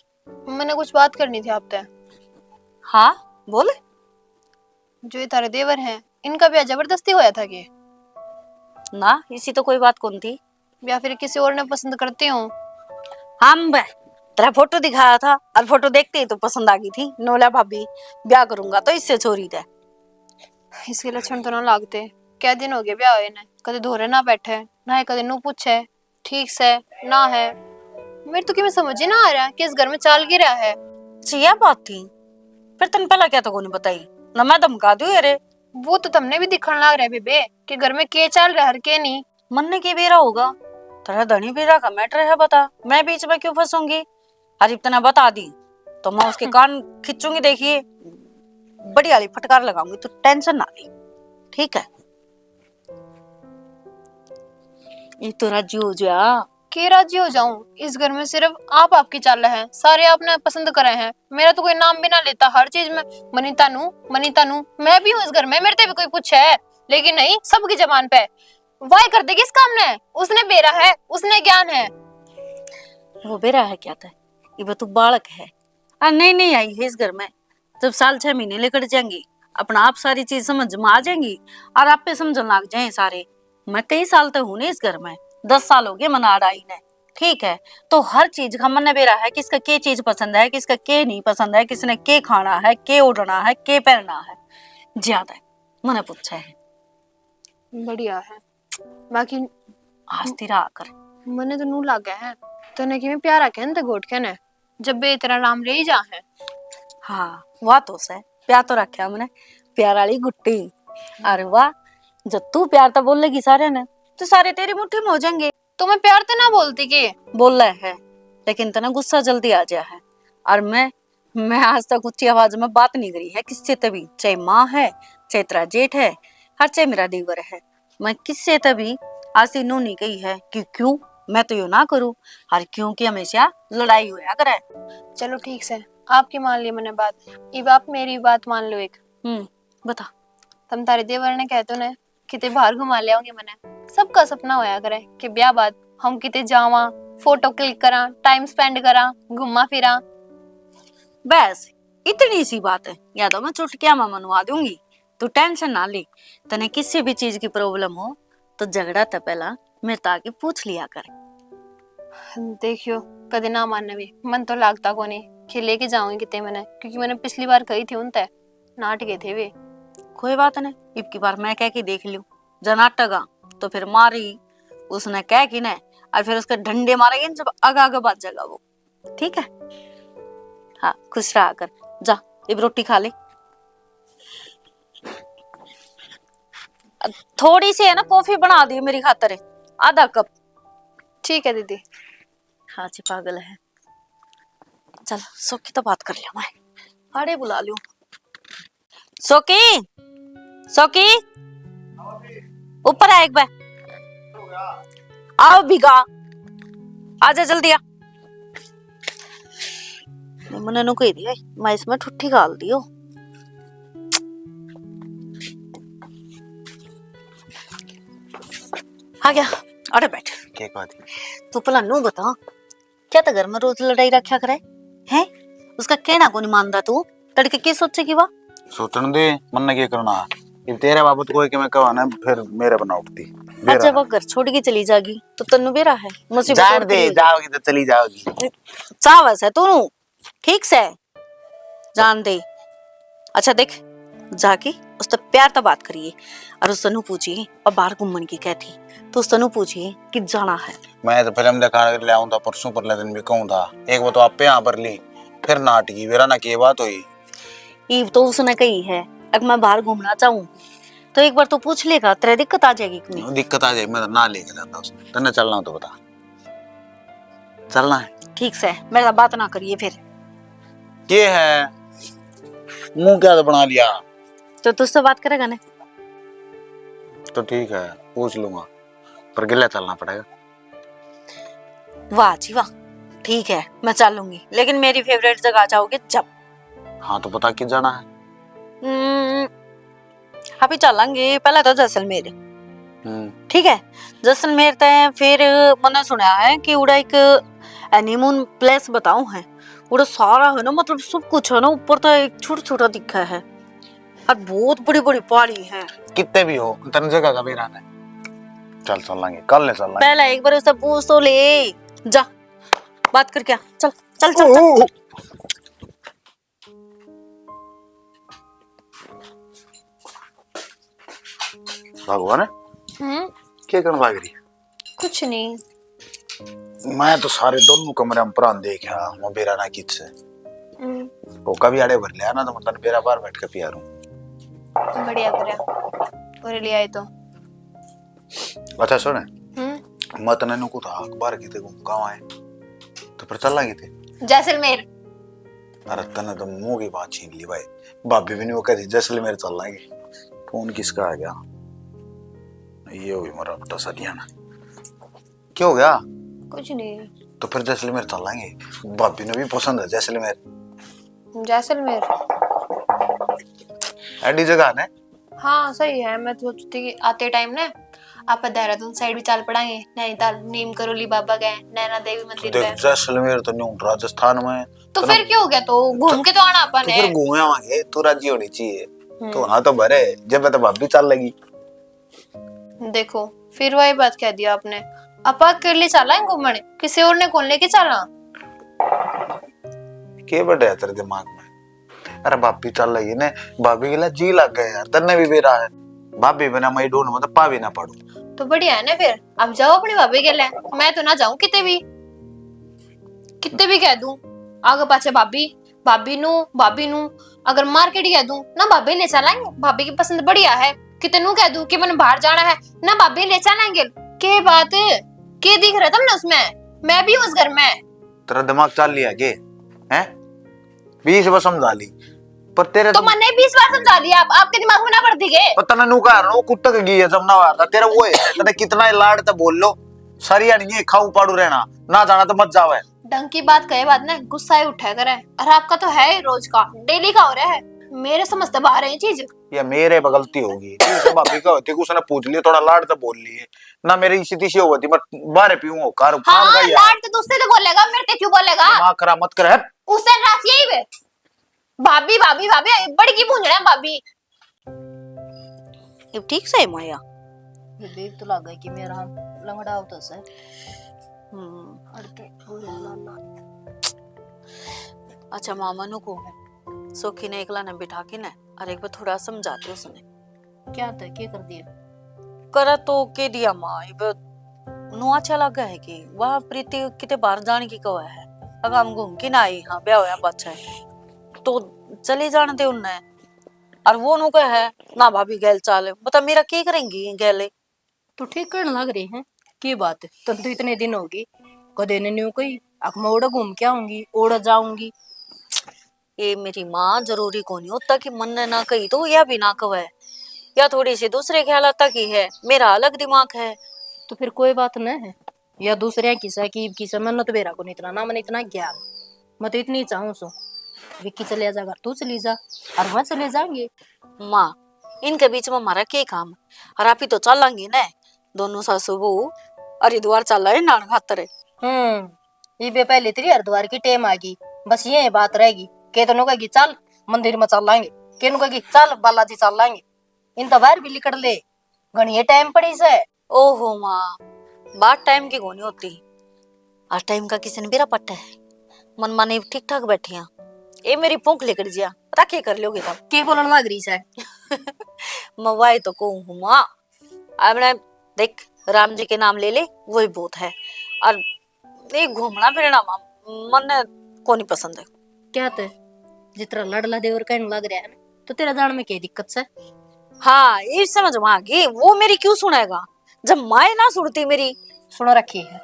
मैंने कुछ बात करनी थी आपसे। हाँ बोल। जो ये तारे देवर हैं इनका ब्याह जबरदस्ती होया था कि ना इसी तो कोई बात कौन थी। या फिर किसी और ने पसंद करते हो? हम तेरा फोटो दिखाया था और फोटो देखते ही तो पसंद आ गई थी। नोला भाभी ब्याह करूंगा तो इससे छोरी दे। इसके लक्षण तो ना लागते। क्या दिन हो गए ब्याह होए ने कदे धोरे ना बैठे ना कदे नू पूछे ठीक से ना है। मेरे तो कि मैं समझ ही ना आ रहा कि इस घर में चाल गिर रहा है। यह बात थी फिर तन पहला क्या तो कोनी बताई ना मैं धमका दूं अरे। वो तो तुमने भी दिखने लग रहा है बेबे कि घर में के चल रहा है के नहीं। मन्ने के बेरा होगा तेरा धनी बेरा का मैटर है बता मैं बीच में क्यों फंसूंगी। अरे इतना बता दी तो मैं उसके कान खींचूंगी देखिए बड़ी वाली फटकार लगाऊंगी तो टेंशन ना ली ठीक है। ये तो राजी हो जा। के राजी हो जाऊं? इस घर में सिर्फ आप आपकी चाल है सारे आपने पसंद करे हैं। मेरा तो कोई नाम भी ना लेता हर चीज में मनीता नू मैं भी हूँ इस घर में मेरे से भी कोई पूछे है लेकिन नहीं सबकी जबान पे वाई कर देगी इस काम ने। उसने बेरा है उसने ज्ञान है। वो बेरा है क्या था ये तो बालक है। नहीं आई है इस घर में जब साल 6 महीने लेकर जाएंगी अपना आप सारी चीज समझ में आ जाएंगी और आप पे समझ लग जाए सारे। मैं कई साल तक हूँ इस घर में 10 साल हो गए मना आई ने ठीक है। तो हर चीज का मन बेरा है किसका के चीज पसंद है किसका के नहीं पसंद है किसने के खाना है के उड़ना है के पहनना है ज्यादा मैंने पूछा है। बढ़िया है बाकी हंसती रहा कर। मने तो नू लगा है तने कि मैं प्यारा कहन ते गोट कहने जब बे तेरा नाम ले ही जा है। हाँ वाह तो से प्यार तो रखा हमने प्यार वाली गुट्टी। अरे वाह जब तू प्यार तो बोल लेगी सारे ने तो सारे तेरी मुट्ठी में हो जाएंगे। तो मैं प्यार से ना बोलती कि बोल रहा है, लेकिन तना गुस्सा जल्दी आ गया है। और मैं आज तक ऊंची आवाज में बात नहीं करी है किससे तभी, चाहे माँ है, चाहे तेरा जेठ है, हर चाहे मेरा देवर है। मैं किससे तभी आज यूं नहीं कही है कि क्यों मैं तो यूं ना करूं, और क्योंकि हमेशा लड़ाई होया करे। चलो ठीक से, आपकी मान ली मैंने बात, अब आप मेरी बात मान लो एक। बता। तुम तारे देवर ने कहते ने किते बाहर घुमा ले आओगे, मैंने सबका सपना होया करे कि ब्याह बाद हम किते जावा, फोटो क्लिक करा, टाइम स्पेंड करा, घुमा फिरा। बस इतनी सी बात है, या तो मैं चुटकिया में मनवा दूंगी, तू टेंशन ना ले। तने किसी भी चीज की प्रॉब्लम हो तो झगड़ा तो पहला मेरे ताकि पूछ लिया कर। देखियो कदे ना मानना भी मन तो लागता को नहीं कि लेके जाऊंगी किते मैंने, क्योंकि मैंने पिछली बार कही थी उनते नाट गए थे वे। कोई बात नहीं, इब की बार मैं कह के देख लूं, जनाटगा तो फिर मारी उसने कह की ना, और फिर उसके डंडे मारेंगे जब आगा आगा बात जाएगा वो। ठीक है, हाँ खुश रहा कर। जा इब रोटी खा ले, थोड़ी सी है ना कॉफी बना दी मेरी खातर, आधा कप। ठीक है दीदी। हाँ जी पागल है। चल सोकी तो बात कर लिया, मैं अरे बुला लूं। सोकी, सोकी ऊपर आ एक बार, आओ बिगा, आजा जल्दी आ। मैंने नु कही दिया मैं इसमें ठुट्ठी गाल दियो। आ गया, अरे बैठ। क्या बात तू भला नू बता, क्या तो घर में रोज लड़ाई रखा करे है? उसका कहना को नहीं मानता तू, तड़के की सोचेगी वाह? सोचने दे, मन ने क्या करना। ये तेरे बाबत कोई कि मैं कहा ना फिर मेरे बना उठती। अच्छा वो घर छोड़ के चली जागी तो तन्नू बेरा है मुसीबत जान और दे, खड़ी जाओगी तो चली जाओगी। होगी। चावस है तू, ठीक से जान दे। अच्छा देख, जाके उस तो प्यार तो बात करिए, और उस तनु पूछिए और बाहर घूमने की कहती तो उस तनु पूछिए कि जाना है। मैं तो फिल्म दिखा ले आऊं था परसों पर दिन भी कहूं था, एक बार तो आप पे यहाँ पर ली, फिर नाटकी वेरा ना की बात हुई। ईव तो उसने कही है अगर मैं बाहर घूमना चाहूँ तो एक बार तो पूछ लेगा, तेरे दिक्कत आ जाएगी कि नहीं? दिक्कत आ जाएगी, मैं तो ना लेके जाता उसने। तन्ने चलना हो तो बता, चलना है? ठीक से मेरा बात ना करिए फिर। ये है मुंह क्या तो बना लिया। तो तुझसे बात करेगा ना? तो ठीक है पूछ लूंगा, पर गिला चलना पड़ेगा। वाह जी वाह, ठीक है मैं चलूंगी, लेकिन मेरी फेवरेट जगह जाओगे जब। हाँ तो बता कि जाना है। अभी चलेंगे, पहले तो जैसलमेर। ठीक है, जैसलमेर तय फिर मैंने सुना है कि उड़ा एक एनीमून प्लेस बताऊं है, उड़ा सारा है ना, मतलब सब कुछ है ना, ऊपर तो एक छोटा छोटा दिखा है और बहुत बड़ी बड़ी पहाड़ी है। कितने भी हो तन जगह का भी रहना है। चल चलेंगे, कल ले चलेंगे। पहले एक बार उससे पूछ तो ले, जा बात करके आ। चल चल चल, चल। भगवान क्या करने भाग रही है? कुछ नहीं। मैं तो सारे दोनों कमरे में प्राण देखा, मैं बेरा ना किच से वो कभी आड़े भर लिया ना तो मतलब बेरा बार बैठ के पिया रूं। बढ़िया करा और ले आए तो। अच्छा सुन, मत ने नुको था अखबार की थे गांव आए तो फिर चल लगी थे जैसलमेर। अरे तने तो मुंह की बात छीन ली भाई, भाभी भी नहीं वो कहती जैसलमेर चल लगी। फोन किसका आ गया? ये हुई मेरा बेटा सरियाना। क्या हो गया? कुछ नहीं। तो फिर जैसलमेर चल लेंगे, भाभी ने भी पसंद है जैसलमेर। जैसलमेर ऐडी जगह है। हाँ सही है, मैं तो सोचती कि आते टाइम ना आप देहरादून साइड भी चल पड़ेंगे, नैनीताल नीम करोली बाबा गए, नैना देवी मंदिर देख गए। जैसलमेर तो नहीं राजस्थान में, तो फिर क्या हो गया, तो घूम के तो आना अपन तो है। फिर घूमे आवांगे, तू राजी होनी चाहिए। तो हाँ तो भरे जब मैं तो भाभी चल लगी। देखो फिर वही बात कह दिया आपने, अपा के लिए चला है घूमने, किसी और ने कौन लेके चला? के बढ़ है तेरे दिमाग में? अरे भाभी चल लगी ने, भाभी के लिए जी लग गया यार, तन्ने भी बेरा है। भाभी बिना मैं ढूंढ मतलब पा भी ना पड़ू। तो बढ़िया है ना, फिर अब जाओ अपनी भाभी के लिए, मैं तो ना जाऊं कितने भी कह दूं आगे पाछे भाभी भाभी नू अगर मार्केट कह दूं ना भाभी ले चलेंगे, भाभी की पसंद बढ़िया है। कितनू कह दूं कि मैंने बाहर जाना है ना भाभी ले चलेंगे, के बात क्या दिख रहा था ना उसमें? मैं भी हूँ उस घर में। तेरा दिमाग चल लिया के हैं? 20 बार समझा ली पर तेरे तो मैंने 20 बार समझा दिया, आपके दिमाग में ना पड़ती के? पता ना नू कह रहा हूं कुत्ता की है जब ना आ रहा तेरा वो है तने कितना ही लाड तो बोल लो सरिया नहीं है खाऊ पाड़ू रहना ना जाना तो मत जावे। ढंग की बात कहे बात ना गुस्सा ही उठा करे। और आपका तो है ही रोज का, डेली का हो रहा है। मेरे समझते बाहर है ये चीज। या मेरे पे गलती होगी तू भाभी का होती उसने पूछ लिया थोड़ा लाड तो बोल लिए ना मेरी इसी तीसी होती मैं बाहर पीऊं कार काम का हाँ, ही लाड तो दूसरे से बोलेगा, मेरे से क्यों बोलेगा? दिमाग खराब मत कर हट। उससे रात यही है। भाभी भाभी भाभी बड़ी की पूछ रहे हैं भाभी। ये ठीक से है माया। ये देख तो लग गई कि मेरा लंगड़ा होता से हम्म। अड़के पूरे लाला। अच्छा मामा नु को सोखी ने एकला ने बिठा के ना और एक बार थोड़ा समझाते उसने क्या था, क्या कर दिया? करा तो के दिया माँ नु अच्छा लगा है कि वह प्रीति किते बाहर जाने की कवा है अगर हम घूम के ना आई हाँ ब्याह होया बच्चा है तो चले जाने दे उन्हें और वो नु कह है ना भाभी गैल चाले बता मेरा क्या करेंगी गैले। तो ठीक करने लग रही है की बात है? तुम तो इतने दिन होगी कदे ने न्यू कही अब मैं ओड़ा घूम के आऊंगी ओड़ा जाऊंगी। ये मेरी माँ जरूरी को नहीं होता कि मन ने ना कही तो यह भी ना कहे या थोड़ी सी दूसरे ख्याल आता की है मेरा अलग दिमाग है। तो फिर कोई बात न है या दूसरे किसा मन तो बेरा को नहीं इतना ना मन इतना ज्ञान मैं तो इतनी चाहूँ सो विक्की चले जाएगा तू चली जा और वहां चले जाएंगे। माँ इनके बीच में हमारा क्या काम और आप ही तो चलेंगे ना दोनों सासू बहू हरिद्वार चल रहे नान खातर ये पहले तेरी हरिद्वार की टेम आ गई बस ये बात रहेगी के तो कहेगी चल मंदिर में चल लाएंगे के कहेगी चल बालाजी चल लाएंगे इन तो बाहर भी लिकड़ ले घनी टाइम पड़ी से। ओहो माँ बात टाइम की कोनी होती आज टाइम का किसी ने बेरा पट्टा है मन माने ठीक ठाक बैठी हैं ये मेरी भूख लेकर जिया पता क्या कर लोगे तब के बोलने लग रही से मवाई तो कहूँ माँ आपने देख राम जी के नाम ले ले वही बहुत है और ये घूमना फिरना माँ मन को नहीं पसंद है। क्या तो जितना लड़ला देवर कहने लग रहा है ना तो तेरा जान में क्या दिक्कत से? हाँ ये समझ में आ गई वो मेरी क्यों सुनेगा जब माए ना सुनती मेरी। सुनो रखी है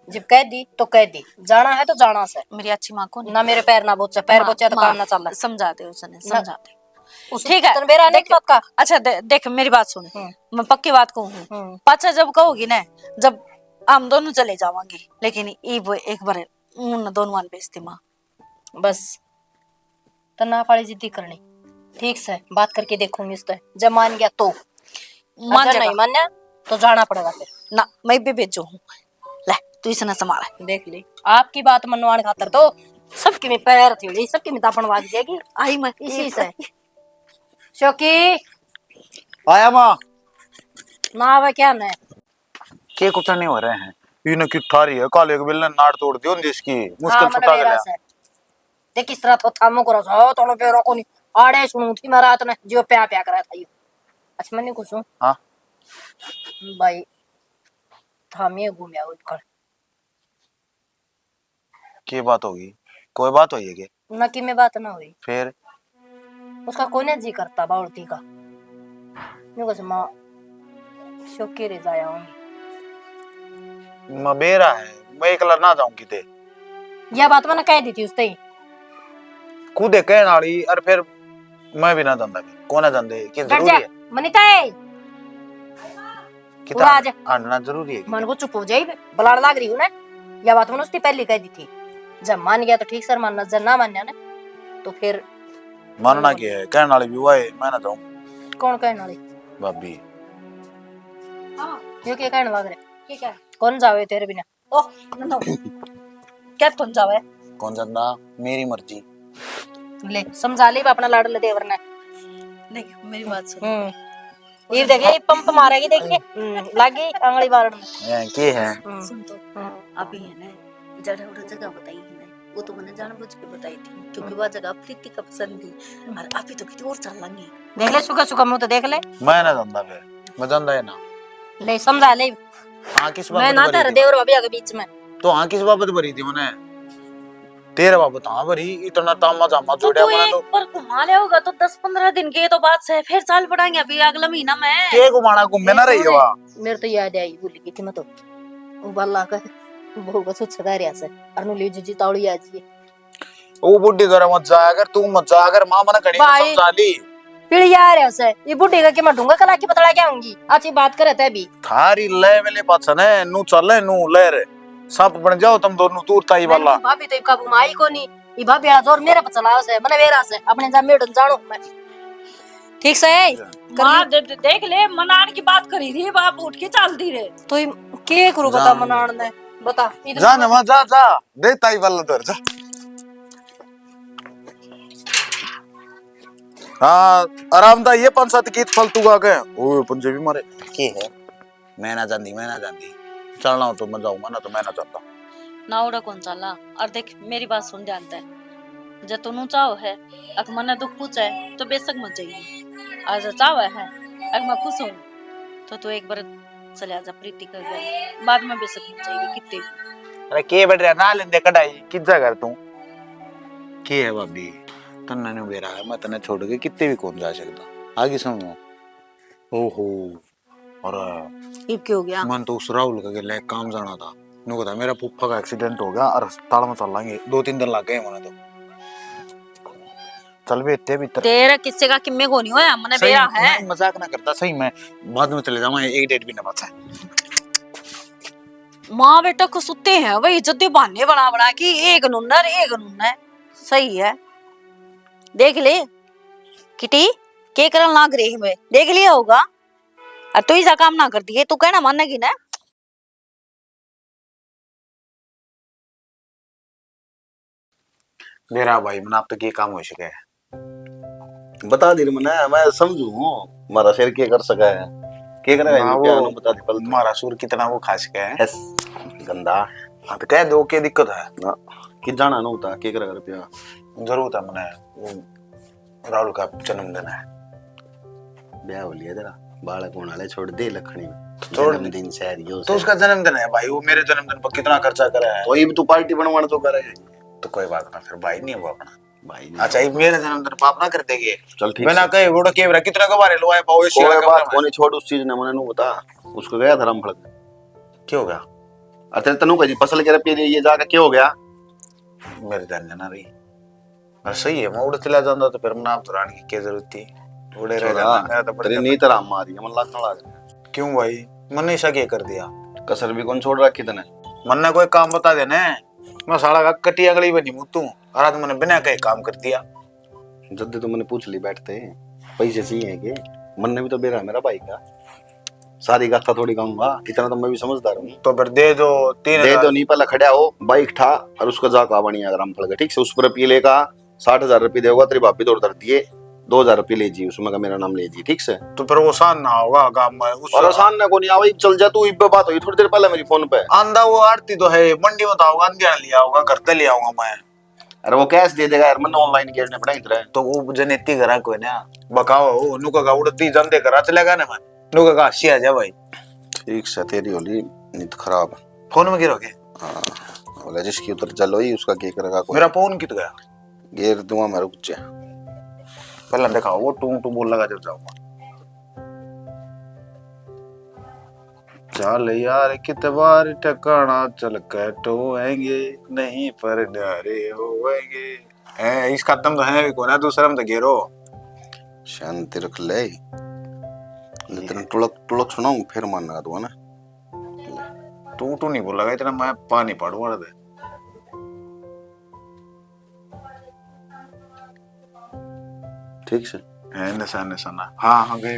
जब कह दी तो कह दी जाना है तो जाना से मेरी अच्छी माँ को नहीं ना मेरे पैर ना बोचे पैर बोचे तो काम ना चल समझाते उसने समझाते ठीक है मेरा नहीं देख, का अच्छा देख मेरी बात सुन मैं पक्की बात कहूँ पाचा जब कहोगी ना जब हम दोनों चले जावांगे लेकिन एक बार उन दोनों मान बेचती माँ बस तो ना पाड़ी जिद्दी करनी ठीक से बात करके देखूंगी इस जब मान गया तो मान नहीं मान्या तो जाना पड़ेगा फिर ना मैं भी बेचू हूँ ले तू इसे ना संभाल देख ली आपकी बात मनवान खातर तो सबकी में पैर थी सबकी में तापन वाग जाएगी आई मैं इसी से शोकी आया माँ ना आवे क्या न के कुछ नहीं हो रहे हैं इन्हें क्यों ठारी है काले के बिल ने नाड़ तोड़ दियो जिसकी मुश्किल हाँ, छुटा गया देख किस तरह तो थामो करो सो तो पेरो को नहीं आड़े सुनू थी मैं रात ने जो प्या प्या करा था ये अच्छा मैंने कुछ हाँ भाई थामिए घूमया उठकर की बात होगी कोई बात हुई है के न की में बात ना हुई फिर उसका कोने जी करता बाउलती का न्यू कुछ माँ शोके रे जाया होंगी मैं बेरा है मैं एकला ना जाऊं किते यह बात मैंने कह दी थी उसते ही खुद कहने वाली और फिर मैं भी ना जानता भी कौन जानते कि जरूरी है मनीता कितना आज आना जरूरी है मन को चुप हो जाए बुलाने लग रही हूँ ना यह बात मैंने उसने पहले कह दी थी जब मान गया तो ठीक सर मानना जब ना मानना ना तो फिर मानना क्या है कहने वाली भी हुआ है मैं ना जाऊं कौन कहने वाली भाभी ये क्या कहने लग रहे क्या कौन जावे तेरे बिना ओह नो क्या तुम जावे कौन जानता मेरी मर्जी ले समझा ले अपना लाडले देवर ने नहीं मेरी बात सुन ये देखे पंप मारेगी देखिए लागी आंगली मारन के है सुन तो अभी है ना जगह उधर जगह बताई है ना वो तो मैंने जानबूझ के बताई थी क्योंकि वह जगह प्रीति का पसंद थी और अभी तो कितनी और चल लेंगे देख ले सुखा सुखा मुंह तो देख ले मैं ना जानता फिर मैं जानता है ना ले समझा ले हाँ किस बात मैं ना तेरे देवर भाभी के बीच में तो हाँ किस बाबत भरी थी मैंने तेरे बाबत हाँ भरी इतना तामा जामा जोड़िया मैंने तो पर घुमा ले होगा तो 10-15 दिन के तो बात से फिर साल पढ़ाएंगे अभी अगला महीना में के घुमाना घूमने ना रही है वहाँ मेरे तो याद आई भूल गई थी मैं तो वो बल्ला का बहु को सुचदा रिया से अरनु ली जी तावड़ी आजी ओ बुड्ढी घर मत जा, अगर तू मत जा, अगर मां मना कड़ी भाई। समझा ली पिड़िया रिया से ये बुड्ढी का के मैं ढूंगा कला की पतला क्या होंगी अच्छी बात करे थे भी थारी ले वेले पाछने नु चले नु ले रे सब बन जाओ तुम दोनों तूरता ही वाला। भाभी तो काबू माई को नहीं ये भाभी आ जोर मेरे पे चलाओ से मने वेरा से अपने जा मेडन जानो मैं ठीक से माँ देख ले मनान की बात करी थी, बाप उठ के चल दी रे। तो ये के करू बता मनान ने बता जा ना मां जा जा दे ताई वाला दर जा। हाँ आराम दा ये 5-7 गीत फालतू गा के ओ पंजाबी मारे के है मैं ना जानती चलना हो तो मैं जाऊंगा ना तो मैं ना जाता ना उड़ा कौन चला। और देख मेरी बात सुन जानता है, जब तू चाहो है अगर मन दुख पूछा है तो बेशक मत जाइए, आज चाहो है अगर मैं खुश हूँ तो एक बार चले आजा प्रीति कर गया, बाद में बेशक मत जाइए कितने भी। अरे के बैठ रहा ना लेंदे कढ़ाई कितना कर तू के है भाभी तन्ना ने बेरा है मैं तन्ने छोड़ के कितने भी कौन जा सकता आगे समझो। ओहो और इब क्या हो गया? मन तो उस राहुल का ले काम जाना था नु कहता मेरा फूफा का एक्सीडेंट हो गया और अस्पताल में चल लाएंगे 2-3 दिन लग गए मने तो चल भी इतने भीतर तेरा किससे का किम्मे को नहीं होया मने बेरा है मजाक ना करता सही मैं बाद में चले जाऊंगा एक डेट भी ना बचा माँ बेटा को सुते हैं वही जद्दी बहाने बना कि एक नुन्नर सही है। देख ले किटी के करन लाग रही मैं देख लिया होगा और तू ऐसा काम ना करती है तू कहना मानेगी ना। मेरा भाई मन आप तो ये काम हो सके है बता दी मने मैं समझू हमारा शेर के कर सका है के करेगा ये क्या नु बता दी पल तुम्हारा सुर कितना वो खास के है यस गंदा हाँ तो कह दो के दिक्कत है ना कि जाना ना होता के करेगा रुपया जरूर था मने वो राहुल का जन्मदिन है ब्याह हो लिया तेरा बालक होने वाले छोड़ दे लखनी छोड़ जन्मदिन शहरियों तो उसका जन्मदिन है भाई वो मेरे जन्मदिन पर कितना खर्चा करा है तो ये तू पार्टी बनवाना तो करे तो कोई बात ना फिर भाई नहीं है वो अपना भाई अच्छा ये मेरे जन्मदिन पर अपना कर देंगे चल ठीक बिना कहे वो के बरा कितना का बारे लो आए पाओ इसी कोई बात कोनी छोड़ उस चीज ने मने नु बता उसको गया धर्म फड़क क्या हो गया अरे तनु कही फसल के रुपये ये जाके क्या हो गया मेरे ध्यान ना रही और सही है मैं उड़ चला जाता तो फिर मैं आप तो रानी की क्या जरूरत थी उड़े रह जाना मेरा तो तेरी नीत राम मारी मन लगना लग क्यों भाई मन ऐसा क्या कर दिया कसर भी कौन छोड़ रखी तने मन ने कोई काम बता देने मैं साला का कटी अगली बनी मुतू और आज मैंने बिना कहे काम कर दिया जब तो मैंने पूछ ली बैठते पैसे चाहिए के मन ने भी तो बेरा मेरा भाई का सारी गाथा थोड़ी कहूंगा इतना तो मैं भी समझदार हूँ तो फिर दे दो 3 दे दो नहीं पहले खड़ा हो बाइक ठा और उसको जाका बनी अगर हम पड़ ठीक से उस पर पीले का 60,000 रुपये देगा तेरी भाभी तो उधर दिए 2,000 रुपये ले जी उसमें का मेरा नाम ले जी ठीक से तो फिर वो आसान ना होगा काम में और आसान ना को नहीं आवा चल जा तू इब बात हुई थोड़ी देर पहले मेरी फोन पे आंधा वो आरती तो है मंडी में तो होगा अंधिया लिया होगा घर पे ले आऊंगा मैं अरे वो कैश दे देगा यार मैंने ऑनलाइन गेट ने पढ़ाई तरह तो वो जनेती करा कोई ना बकाओ नुका का उड़ती जंदे करा चलेगा ना मैं नुका का हंसी आ जा भाई ठीक से तेरी होली नींद खराब फोन में गिरोगे हाँ बोला जिसकी उतर चलो ही उसका क्या करेगा कोई मेरा फोन कित गया गेर दूंगा मैं रुक जा पहले दिखाओ वो टूं टूं बोल लगा जब जाऊंगा चल यार कितने बार टकाना चल कर टोएंगे नहीं पर डरे होएंगे है इसका दम तो है को ना दूसरा में तो घेरो शांति रख ले लेकिन टुलक टुलक सुनाऊं फिर मानना तू है ना टू टू नहीं बोल लगा इतना मैं पानी पड़ूंगा रे ठीक से है नशा हाँ हाँ गए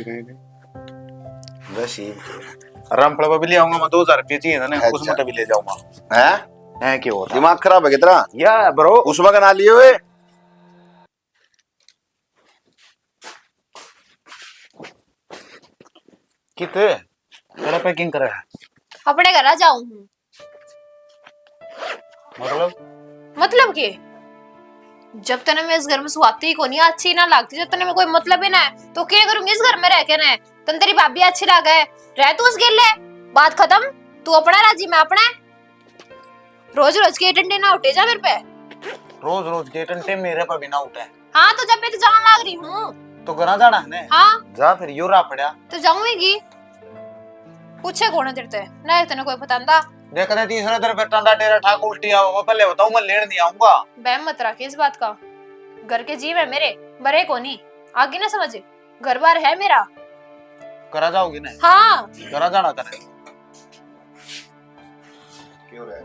बस ही रामफल भी ले आऊंगा मैं 2,000 रुपये चाहिए था ना उसमें तो भी ले जाऊंगा है क्या होता दिमाग खराब है कितना या ब्रो उसमें का ना लिए हुए कितने तेरा पैकिंग करा है अपने घर आ जाऊं मतलब के जब तने मैं इस घर में सुहाती ही को नहीं अच्छी ना लगती जब तने में कोई मतलब ही ना है तो क्या करूंगी इस घर में रह के ना तन तेरी भाभी अच्छी लगे रह तू उस गिर ले बात खत्म तू अपना राजी मैं अपना रोज रोज के डंडे ना उठे जा मेरे पे रोज के टंटे मेरे पे भी ना उठे हाँ तो जब मैं तो जान लग रही हूँ तो घरा जाना है ने हाँ जा फिर यूरा पड़ा तो जाऊंगी पूछे कौन है तेरे ते नहीं तेने कोई बतांदा देखते तीसरे दिन फिर टंडा टेरा ठाक उल्टी आओ, पहले बताओ मैं लेने नहीं आऊंगा। बहम मत रखी इस बात का। घर के जीव है मेरे, बरे को नहीं। आगे ना समझे, घर बार है मेरा। करा जाओगी ना? हाँ करा जाना करे। क्यों रे?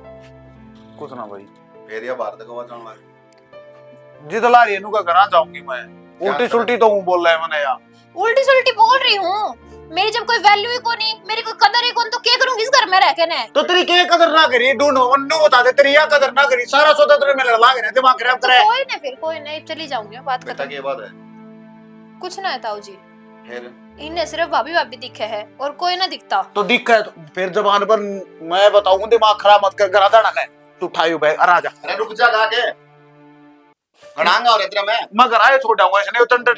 कुछ ना भाई, फेरिया बाहर तक आवाज आने लगी। जिद ला रही है नुका करा जाऊंगी मैं। उल्टी सुल्टी तो हूँ बोल रहा है मैंने यार। उल्टी सुल्टी बोल रही हूँ। मेरी जब कोई वैल्यू ही को नहीं, मेरी कोई कदर ही कौन, तो क्या करूंगी इस घर में रह के ने। तो तेरी क्या कदर ना करी ढूंढो मन्नू बता दे, तेरी क्या कदर ना करी, सारा सौदा तेरे में लगा के दिमाग खराब करे। कोई नहीं, फिर कोई नहीं, चली जाऊंगी बात बेटा खत्म। की बात है कुछ ना है ताऊ जी, फिर इन्हें सिर्फ भाभी भाभी दिखे है और कोई ना दिखता। तो दिक्कत है तो फिर जबान पर मैं बताऊं, दिमाग खराब मत कर, करा जाना है तू उठाई बैग आ जा। अरे रुक जा काके गणांगा और इधर मैं कराए छोड़ जाऊंगा इसने उतंटे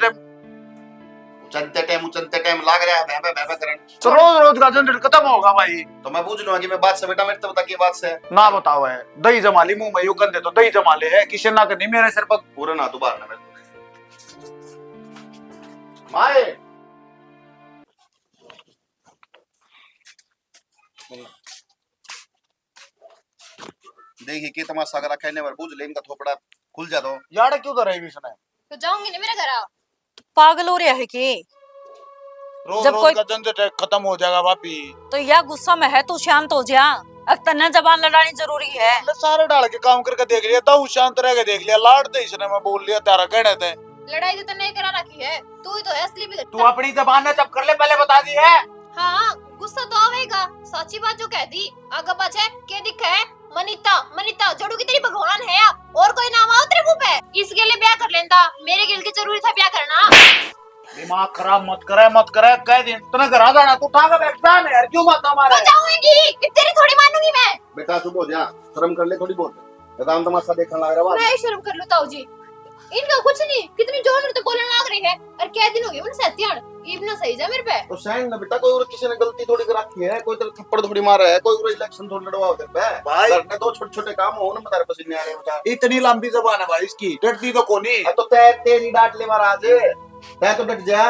टाइम चलते टाइम लाग रहा है मैं करन। तो रोज रोज का झंझट खत्म होगा भाई। तो मैं पूछ लूंगा कि मैं बात से बेटा मेरे तो बता की बात से ना बताओ है दही जमा ली मुंह में यू कर दे तो दही जमा ले है किसी ना करनी मेरे सिर पर पूरा ना तू बाहर ना मेरे माए देखिए कि तमाशा करा कहने पर बुझ ले इनका थोपड़ा खुल जा दो यार क्यों तो रही इसने तो जाऊंगी ना मेरे घर आ। पागल हो रहा है कि रोज जब रोज कोई- का झंझट खत्म हो जाएगा भाभी। तो यह गुस्सा में है, तू शांत हो जा। अब तन्ने जबान लड़ानी जरूरी है। सारे डाल के काम करके देख लिया, दाऊ शांत रह के देख लिया, लाड दे इसने मैं बोल लिया तारा कहने थे। लड़ाई तो नहीं करा रखी है, तू ही तो है असली भी। तू अपनी जबान ने चप कर ले, पहले बता दी है। हाँ गुस्सा तो आवेगा, सच्ची बात जो कह दी। आगे पाछे के दिखा है? मनीता मनीता जड़ू की तेरी भगवान है या और कोई नाम आओ तेरे मुंह पे। इसके लिए ब्याह कर लेता, मेरे गिल की जरूरी था ब्याह करना। दिमाग खराब मत करे कह दिन तूने घर आ जाना, तू उठा के बैठता है यार, क्यों मत हमारे तो जाऊंगी, तेरी थोड़ी मानूंगी मैं। बेटा चुप हो जा शर्म कर ले थोड़ी बहुत काम तमाशा देखने लग रहा मैं शर्म कर लूं ताऊ जी, इनका कुछ नहीं। कितनी जोर से तो बोलने लग रही है और क्या दिन हो गए मैंने सहतियान इतना सही जा मेरे पे। तो सहन ना बेटा कोई और किसी ने गलती थोड़ी कर रखी है, कोई तेरे थप्पड़ थोड़ी मारा है, कोई और इलेक्शन थोड़ी लड़वा होते पे भाई। घर में दो छोटे-छोटे काम हो ना बता पसीने आ रहे बेटा। इतनी लंबी जबान है भाई इसकी, डरती तो कोनी। तो तेरी डांट ले महाराज तै तो डट जा।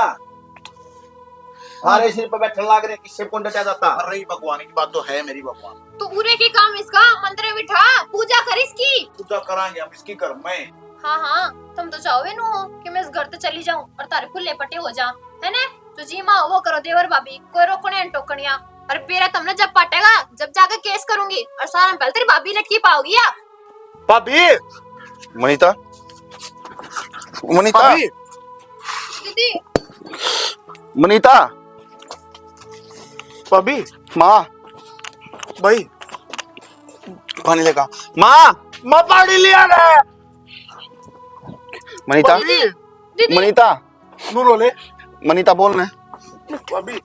अरे सिर पे बैठने लग रहे किससे कौन डटा जाता। अरे भगवान की बात तो है मेरी भगवान, तो पूरे के काम इसका मंत्र बिठा पूजा कर इसकी। पूजा कराएंगे हम इसकी घर में। हाँ हाँ तुम तो चाहोगे नु कि मैं इस घर से चली जाऊं और तारे खुले पट्टे हो जा, है ना? तो जी माँ वो करो देवर भाभी, कोई रोकने टोकनिया। और पेरा तुमने जब पाटेगा जब जाकर केस करूंगी और सारा पहले तेरी भाभी लटकी पाओगी या भाभी मनीता मनीता भाभी दीदी। मनीता भाभी माँ भाई पानी लेगा माँ पानी लिया ना मनीता दीदी मनीता नूरो ले मनीता बोल रहे भाभी।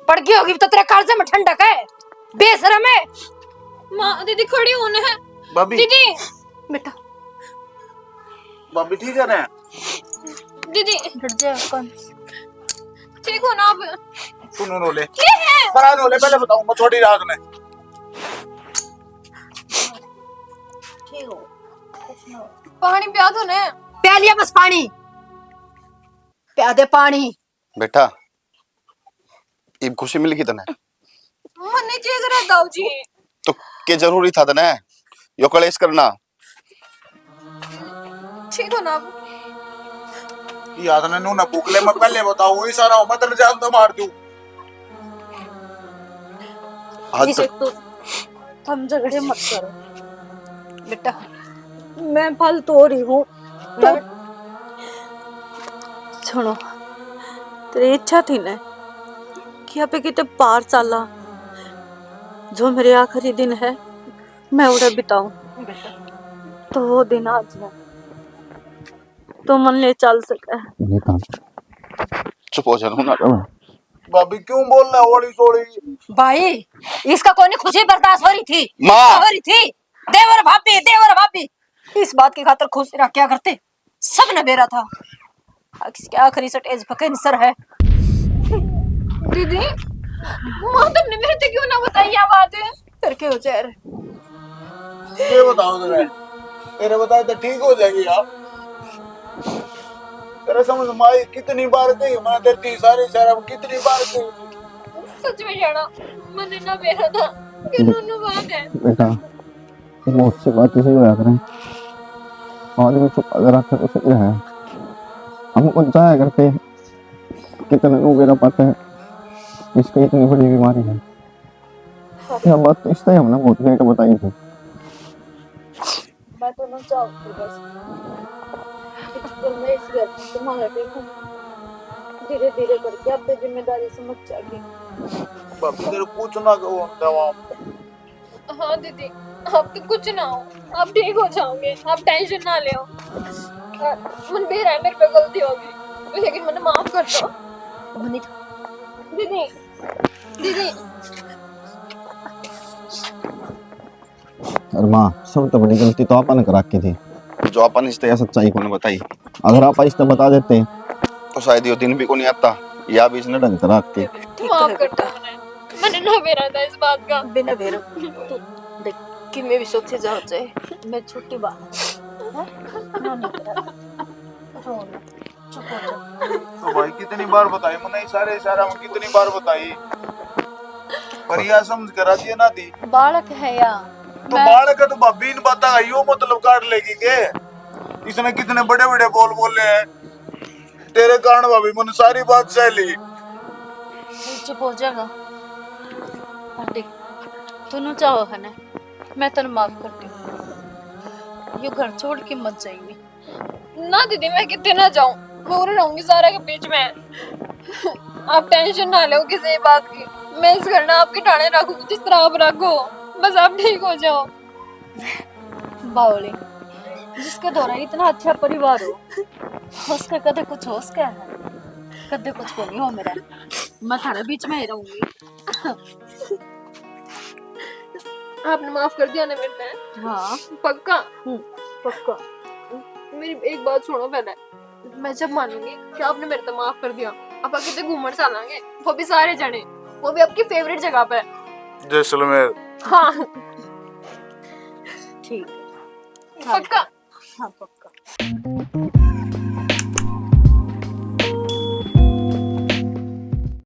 पड़ गई होगी तो तेरे कालजे में ठंडक है, बेशरम है। माँ दीदी खड़ी होने है। भाभी दीदी बेटा भाभी ठीक है ना? दीदी डर जा कौन? ठीक हो ना आप? तू नूरो ले बड़ा नो ले, पहले बताऊंगा थोड़ी रात में। ठीक हो? पानी पिया दो ने। प्या लिया बस पानी, प्या दे पानी। बेटा ये खुशी मिल गई तने मन नहीं चाहिए करा दाऊ जी। तो के जरूरी था तने यो कलेश करना। ठीक हो ना आप? याद ने नू ना भूख ले, मैं पहले बताऊं ही सारा मैं तेरे जान तो मार दूं। आज इसे तो तो हम झगड़े मत करो बेटा, मैं फालतू हो रही हूँ। तो सुनो, तेरी इच्छा थी ना कि यहाँ पे कितने पार चाला, जो मेरे आखिरी दिन है मैं उड़े बिताऊं, तो वो दिन आज है, तो मन ले चल सके। चुप हो जा ना भाभी क्यों बोल रहा है ओड़ी सोड़ी? भाई इसका कोई नहीं खुशी बर्दाश्त हो रही थी, माँ। हो रही थी। देवर भाभी इस बात की खातर खुश रहा क्या करते, सब न बेरा था। इसके आखिरी स्टेज पर कैंसर है। दीदी माँ तुमने मेरे से क्यों ना बताई ये बात है? फिर क्या हो जाए? ये बताओ तेरे तेरे बताए तो ठीक हो जाएगी आप। तेरे समझ माई कितनी बार गई मैं तेरी सारी शराब कितनी बार गई। सच में जाना मैंने ना मेरा था, कि नूनू बात है। बेटा बहुत सी बातें सही होया करें, आदमी छुपा के रखे तो सही है। हम कुछ जाया करते कितने लोग मेरा पता है इसकी इतनी बड़ी बीमारी है। यह बात तो इससे हमने बहुत लेट बताई थी। मैं तो ना चाहती बस मैं इस घर में संभाल देखूं, धीरे धीरे करके अब जिम्मेदारी समझ जाएगी। भाभी तेरे कुछ ना कहो हम दवा। हाँ दीदी, अब तो कुछ ना हो, आप ठीक हो जाओगे, आप टेंशन ना ले। मन भी रहा है मेरे पे गलती होगी, लेकिन मैंने माफ कर दो दीदी। दीदी और माँ सब तो बड़ी गलती तो अपन कर रखी थी, जो अपन इस तरह सच्चाई को नहीं बताई। अगर आप इस तरह बता देते तो शायद ये दिन भी को नहीं आता, या भी इसने ढंग से रखती। ठीक तो माफ है कर दो, बेटा। मैंने ना बेरा था इस बात का। बिना भेरो तू देख कि मैं भी सोचे जाओ चाहे मैं छोटी बात है ना ना रो ना चुप हो जा। तो भाई कितनी बार बताई मैंने, इशारा में कितनी बार बताई, पर यह समझ कर आती है ना दी। बालक है या तो बालक है तो भाभी ने बताया यो मतलब काट लेगी के। इसने कितने बड़े बड़े बोल बोले हैं तेरे कारण भाभी मैंने सारी बात सह ली। चुप हो जाएगा। और देख तू चाहो है ना मैं तेन माफ करती हूँ, ये घर छोड़ के मत जाइए। ना दीदी मैं कितने ना जाऊं, मैं उड़ रहूंगी सारे के बीच में। आप टेंशन ना लो किसी बात की, मैं इस घर में आपके ठाणे रखूंगी जिस तरह आप रखो, बस आप ठीक हो जाओ। बावली जिसके द्वारा इतना अच्छा परिवार हो उसका कदे कुछ हो उसका है कदे कुछ को नहीं हो मेरा, मैं थारे बीच में ही रहूंगी। आपने माफ कर दिया ना मेरे पे? हाँ पक्का? पक्का। मेरी एक बात सुनो पहले, मैं जब मानूंगी कि आपने मेरे को माफ कर दिया, आप कितने घूमर चलेंगे, वो भी सारे जने, वो भी आपकी फेवरेट जगह पे। जैसलमेर। हाँ ठीक है पक्का? हाँ पक्का।